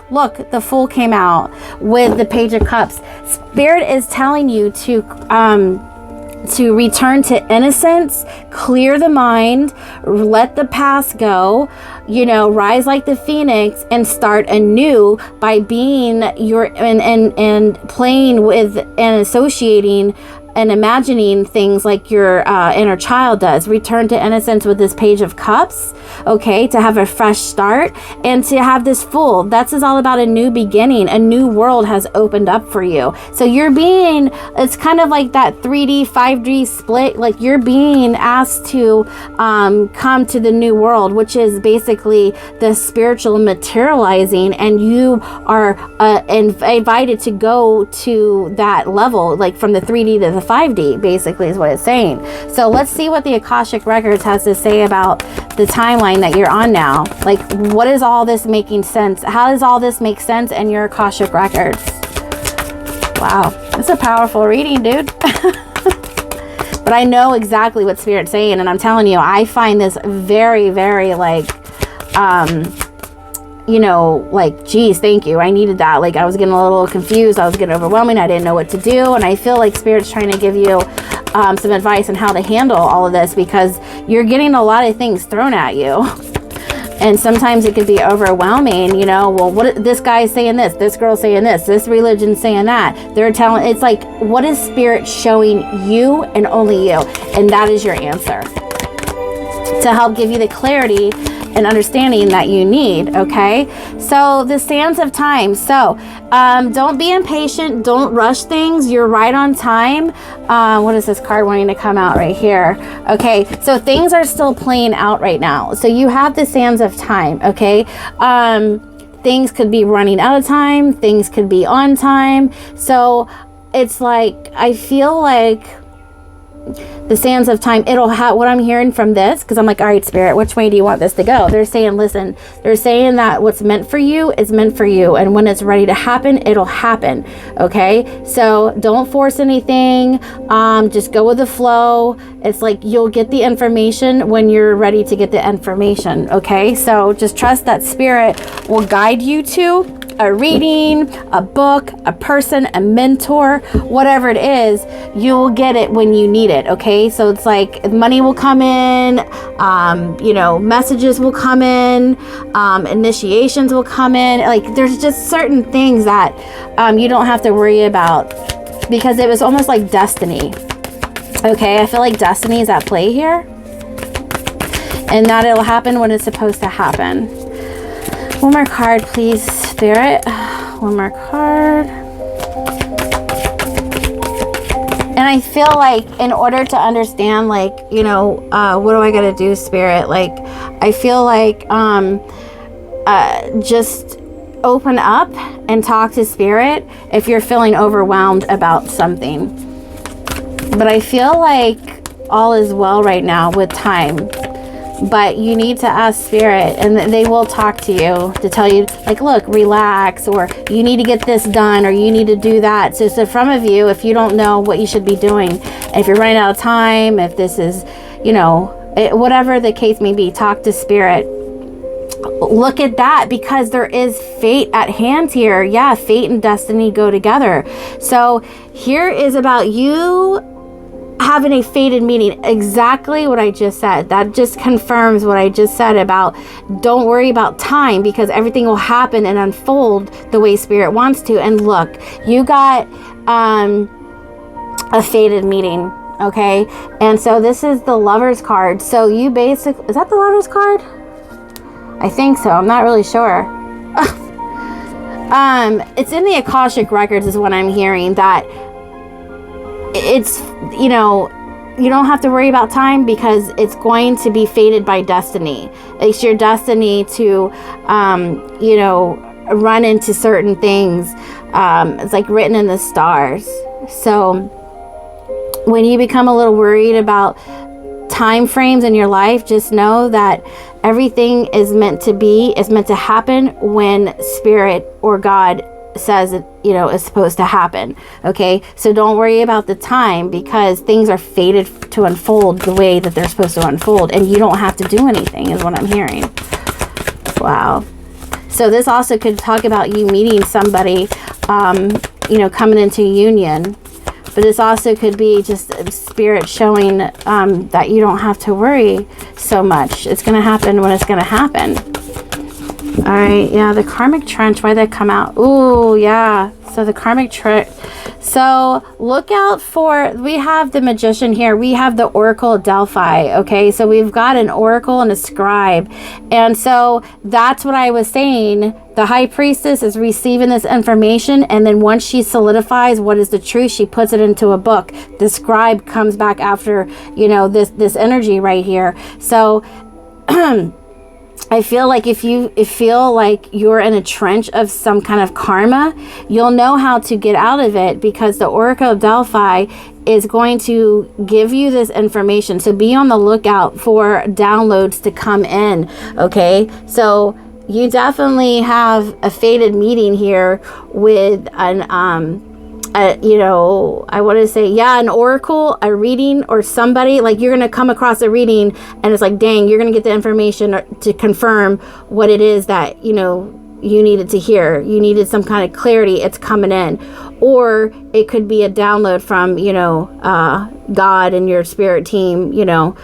the Fool came out with the Page of Cups. Spirit is telling you to return to innocence, clear the mind, let the past go, rise like the phoenix and start anew by being and playing with and associating and imagining things like your inner child does. Return to innocence with this Page of Cups, okay, to have a fresh start and to have this Fool. That's is all about a new beginning. A new world has opened up for you. So it's kind of like that 3D, 5D split. Like you're being asked to come to the new world, which is basically the spiritual materializing, and you are invited to go to that level, like from the 3D to the 5D, basically is what it's saying. So let's see what the Akashic Records has to say about the timeline that you're on now. Like, what is all this making sense? How does all this make sense in your Akashic Records? Wow, it's a powerful reading, dude. But I know exactly what Spirit's saying, and I'm telling you, I find this very, very geez, thank you. I needed that. Like, I was getting a little confused. I was getting overwhelming. I didn't know what to do. And I feel like Spirit's trying to give you some advice on how to handle all of this, because you're getting a lot of things thrown at you. And sometimes it could be overwhelming, well, what this guy's saying this girl's saying this religion's saying that. It's like, what is Spirit showing you and only you? And that is your answer to help give you the clarity and understanding that you need, okay? So the sands of time. So don't be impatient. Don't rush things. You're right on time. What is this card wanting to come out right here? Okay, so things are still playing out right now. So you have the sands of time, okay? Things could be running out of time. Things could be on time. So it's like, I feel like the sands of time, it'll have what I'm hearing from this, because I'm like, all right, Spirit, which way do you want this to go? They're saying, listen, they're saying that what's meant for you is meant for you, and when it's ready to happen, it'll happen. Okay, so don't force anything. Just go with the flow. It's like you'll get the information when you're ready to get the information. Okay, so just trust that Spirit will guide you to a reading, a book, a person, a mentor, whatever it is, you will get it when you need it. Okay, so it's like money will come in, messages will come in, initiations will come in. Like, there's just certain things that you don't have to worry about, because it was almost like destiny. Okay, I feel like destiny is at play here, and that it'll happen when it's supposed to happen. One more card, please, Spirit. One more card. And I feel like in order to understand, like, what do I got to do, Spirit? Like, I feel like just open up and talk to Spirit if you're feeling overwhelmed about something. But I feel like all is well right now with time. But you need to ask Spirit, and they will talk to you to tell you, like, look, relax, or you need to get this done, or you need to do that. So from of you, if you don't know what you should be doing, if you're running out of time, if this is, you know, whatever the case may be, talk to Spirit. Look at that, because there is fate at hand here. Yeah, fate and destiny go together. So here is about you having a fated meeting. Exactly what I just said. That just confirms what I just said about don't worry about time, because everything will happen and unfold the way Spirit wants to. And look, you got a fated meeting. Okay, and so this is the Lover's card. So you basically, is that the Lover's card? I think so. I'm not really sure. It's in the Akashic records is what I'm hearing, that it's, you know, you don't have to worry about time, because it's going to be fated by destiny. It's your destiny to, you know, run into certain things. It's like written in the stars. So when you become a little worried about time frames in your life, just know that everything is meant to happen when Spirit or God says it, you know, is supposed to happen. Okay, so don't worry about the time, because things are fated to unfold the way that they're supposed to unfold, and you don't have to do anything, is what I'm hearing. Wow. So this also could talk about you meeting somebody, you know, coming into union. But this also could be just Spirit showing that you don't have to worry so much. It's going to happen when it's going to happen. All right, yeah, the karmic trench, why'd that come out? Ooh, yeah, so the karmic trench. So look out for, we have the Magician here. We have the Oracle of Delphi, okay? So we've got an Oracle and a Scribe. And so that's what I was saying. The High Priestess is receiving this information, and then once she solidifies what is the truth, she puts it into a book. The Scribe comes back after, you know, this energy right here. So I feel like if you feel like you're in a trench of some kind of karma, you'll know how to get out of it, because the Oracle of Delphi is going to give you this information. So be on the lookout for downloads to come in, okay? So you definitely have a fated meeting here with an you know, I want to say, yeah, an oracle, a reading, or somebody, like you're going to come across a reading and it's like, dang, you're going to get the information to confirm what it is that, you know, you needed to hear. You needed some kind of clarity. It's coming in. Or it could be a download from, you know, God and your spirit team, you know,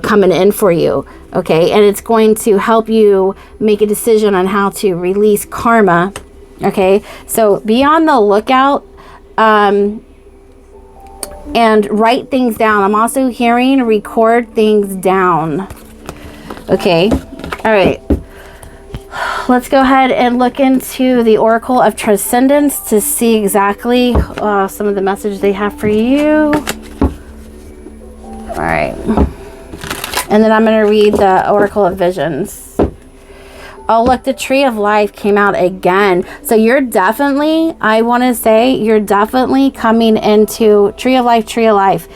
coming in for you. Okay. And it's going to help you make a decision on how to release karma. Okay. So be on the lookout. And write things down. I'm also hearing record things down. Okay. All right. Let's go ahead and look into the Oracle of Transcendence to see exactly some of the message they have for you. All right. And then I'm going to read the Oracle of Visions. Oh, look, the Tree of Life came out again. So you're definitely, I want to say, you're definitely coming into Tree of Life, Tree of Life.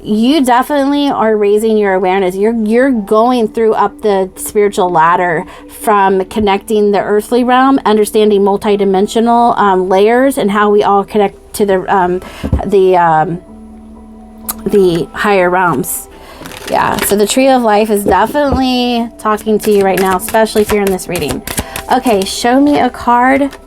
You definitely are raising your awareness. You're going through up the spiritual ladder from connecting the earthly realm, understanding multidimensional layers and how we all connect to the higher realms. Yeah, so the Tree of Life is definitely talking to you right now, especially if you're in this reading. Okay, show me a card.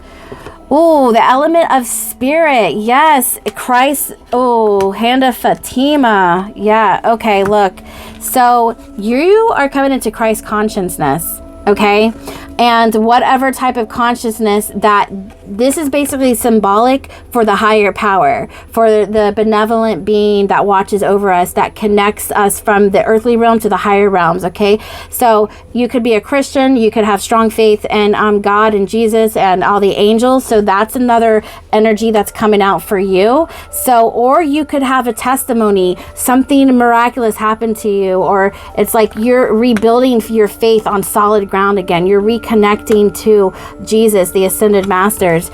Oh, the Element of Spirit. Yes, Christ. Oh, Hand of Fatima. Yeah, okay, look. So you are coming into Christ consciousness, okay? And whatever type of consciousness that, this is basically symbolic for the higher power, for the benevolent being that watches over us, that connects us from the earthly realm to the higher realms, okay? So you could be a Christian, you could have strong faith in God and Jesus and all the angels. So that's another energy that's coming out for you. So, or you could have a testimony, something miraculous happened to you, or it's like you're rebuilding your faith on solid ground again. You're reconnecting to Jesus, the Ascended Masters.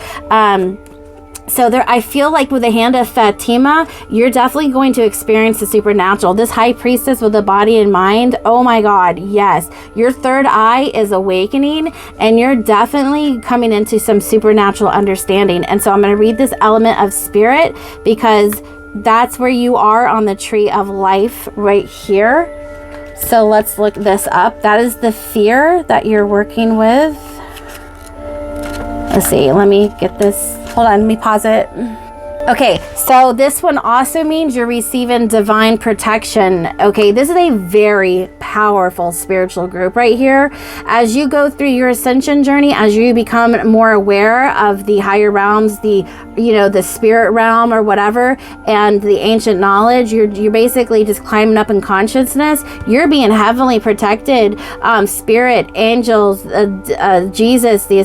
So there, I feel like with the hand of Fatima, you're definitely going to experience the supernatural. This high priestess with the body and mind, oh my God, yes. Your third eye is awakening, and you're definitely coming into some supernatural understanding. And so I'm going to read this element of spirit, because that's where you are on the tree of life right here. So let's look this up. That is the fear that you're working with. Let's see, let me get this. Hold on, let me pause it. Okay, so this one also means you're receiving divine protection. Okay, this is a very powerful spiritual group right here. As you go through your ascension journey, as you become more aware of the higher realms, the spirit realm or whatever, and the ancient knowledge, you're basically just climbing up in consciousness. You're being heavily protected. Spirit, angels, Jesus, the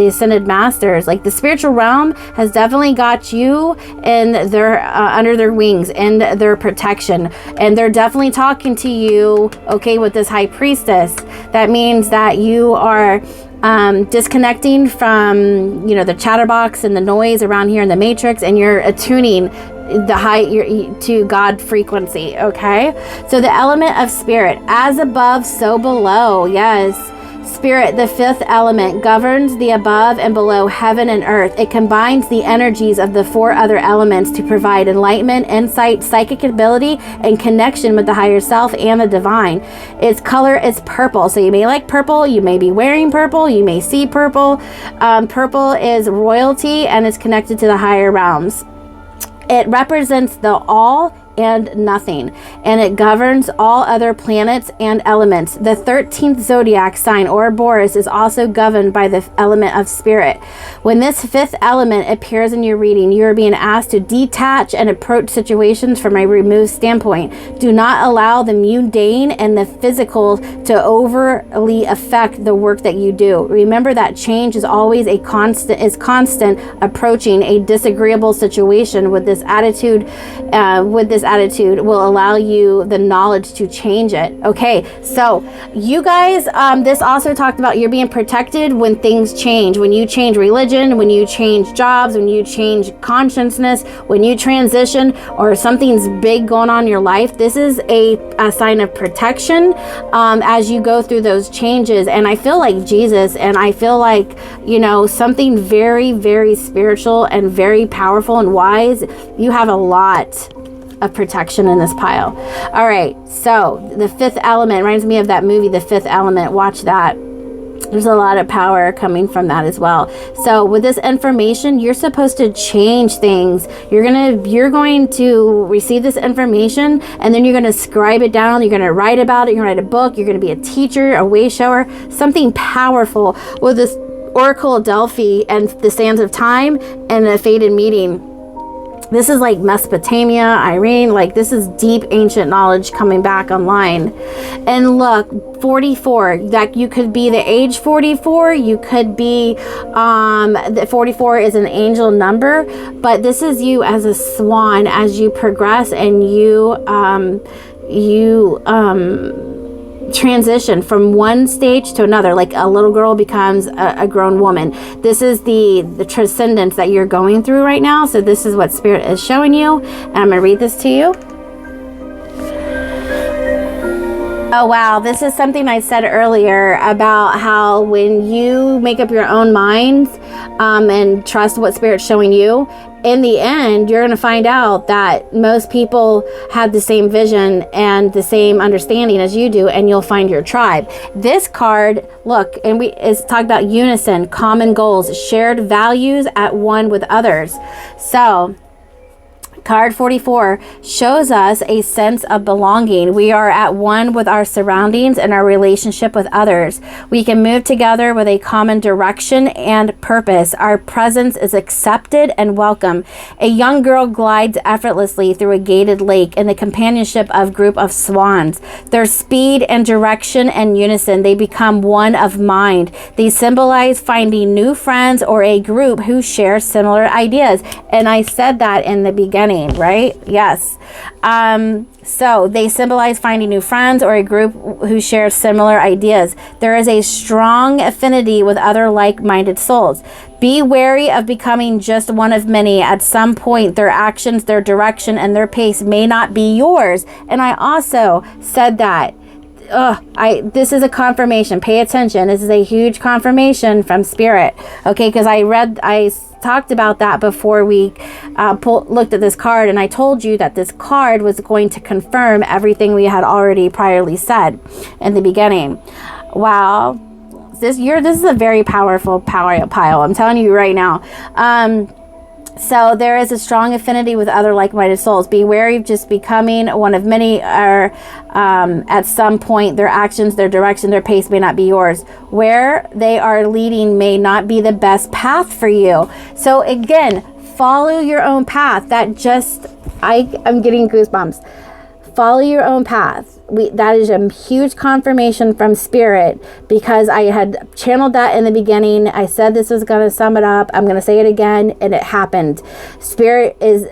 ascended masters, like the spiritual realm has definitely got you in their under their wings and their protection, and they're definitely talking to you. Okay, with this high priestess, that means that you are disconnecting from the chatterbox and the noise around here in the matrix, and you're attuning to God frequency. Okay, so the element of spirit, as above so below. Yes, spirit, the fifth element, governs the above and below, heaven and earth. It combines the energies of the four other elements to provide enlightenment, insight, psychic ability, and connection with the higher self and the divine. Its color is purple. So you may like purple, you may be wearing purple, you may see purple. Purple is royalty, and it's connected to the higher realms. It represents the all and nothing, and it governs all other planets and elements. The 13th zodiac sign, Ouroboros, is also governed by the element of spirit. When this fifth element appears in your reading, you are being asked to detach and approach situations from a removed standpoint. Do not allow the mundane and the physical to overly affect the work that you do. Remember that change is always constant approaching a disagreeable situation with this attitude. Will allow you the knowledge to change it. Okay, so you guys, this also talked about you're being protected when things change. When you change religion, when you change jobs, when you change consciousness, when you transition, or something's big going on in your life, this is a sign of protection as you go through those changes. And I feel like Jesus, and I feel like, something very, very spiritual and very powerful and wise. You have a lot of protection in this pile. All right, so the fifth element reminds me of that movie, The Fifth Element. Watch that. There's a lot of power coming from that as well. So with this information, you're supposed to change things. You're going to receive this information, and then you're going to scribe it down. You're going to write about it. You're going to write a book. You're going to be a teacher, a way shower, something powerful with this Oracle of Delphi and the Sands of Time and the Fated Meeting. This is like Mesopotamia, Irene, like this is deep ancient knowledge coming back online. And look, 44, that you could be the age 44, you could be, the 44 is an angel number, but this is you as a swan as you progress and you transition from one stage to another, like a little girl becomes a grown woman. This is the transcendence that you're going through right now. So this is what spirit is showing you, and I'm going to read this to you. Oh wow, this is something I said earlier about how when you make up your own mind and trust what spirit's showing you, in the end, you're going to find out that most people have the same vision and the same understanding as you do, and you'll find your tribe. This card, look, and it's talking about unison, common goals, shared values at one with others. So card 44 shows us a sense of belonging. We are at one with our surroundings and our relationship with others. We can move together with a common direction and purpose. Our presence is accepted and welcome. A young girl glides effortlessly through a gated lake in the companionship of a group of swans. Their speed and direction and unison, they become one of mind. They symbolize finding new friends or a group who share similar ideas. And I said that in the beginning. brain, right? Yes. So they symbolize finding new friends or a group who share similar ideas. There is a strong affinity with other like-minded souls. Be wary of becoming just one of many. At some point, their actions, their direction, and their pace may not be yours. And I also said that. This is a confirmation. Pay attention. This is a huge confirmation from Spirit. Okay, because I talked about that before we looked at this card, and I told you that this card was going to confirm everything we had already priorly said in the beginning. Wow. This is a very powerful power pile. I'm telling you right now. So there is a strong affinity with other like-minded souls. Be wary of just becoming one of many, or at some point their actions, their direction, their pace may not be yours. Where they are leading may not be the best path for you. So again, follow your own path. I'm getting goosebumps. Follow your own path. That is a huge confirmation from Spirit, because I had channeled that in the beginning. I said this was going to sum it up. I'm going to say it again, and it happened. Spirit is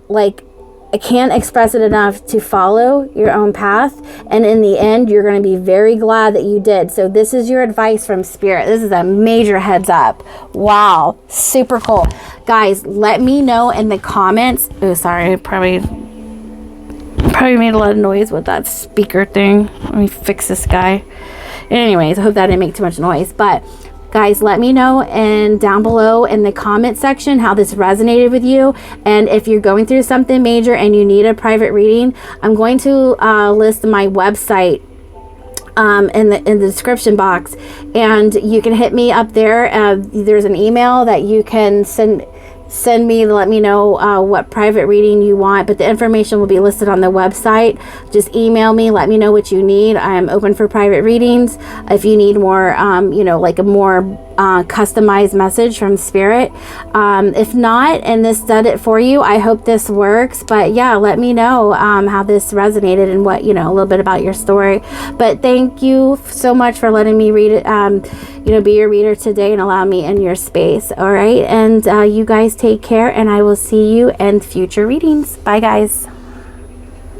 like, I can't express it enough, to follow your own path. And in the end, you're going to be very glad that you did. So this is your advice from Spirit. This is a major heads up. Wow. Super cool. Guys, let me know in the comments. Oh, sorry. I probably made a lot of noise with that speaker thing. Let me fix this guy. Anyways, I hope that didn't make too much noise. But guys, let me know and down below in the comment section how this resonated with you. And if you're going through something major and you need a private reading, I'm going to list my website in the description box, and you can hit me up there. There's an email that you can send me to let me know what private reading you want, but the information will be listed on the website. Just email me, let me know what you need. I am open for private readings. If you need more, like a more customized message from Spirit. If not, and this did it for you, I hope this works. But yeah, let me know how this resonated and what, a little bit about your story. But thank you so much for letting me read it, be your reader today and allow me in your space. All right. And you guys take care, and I will see you in future readings. Bye, guys.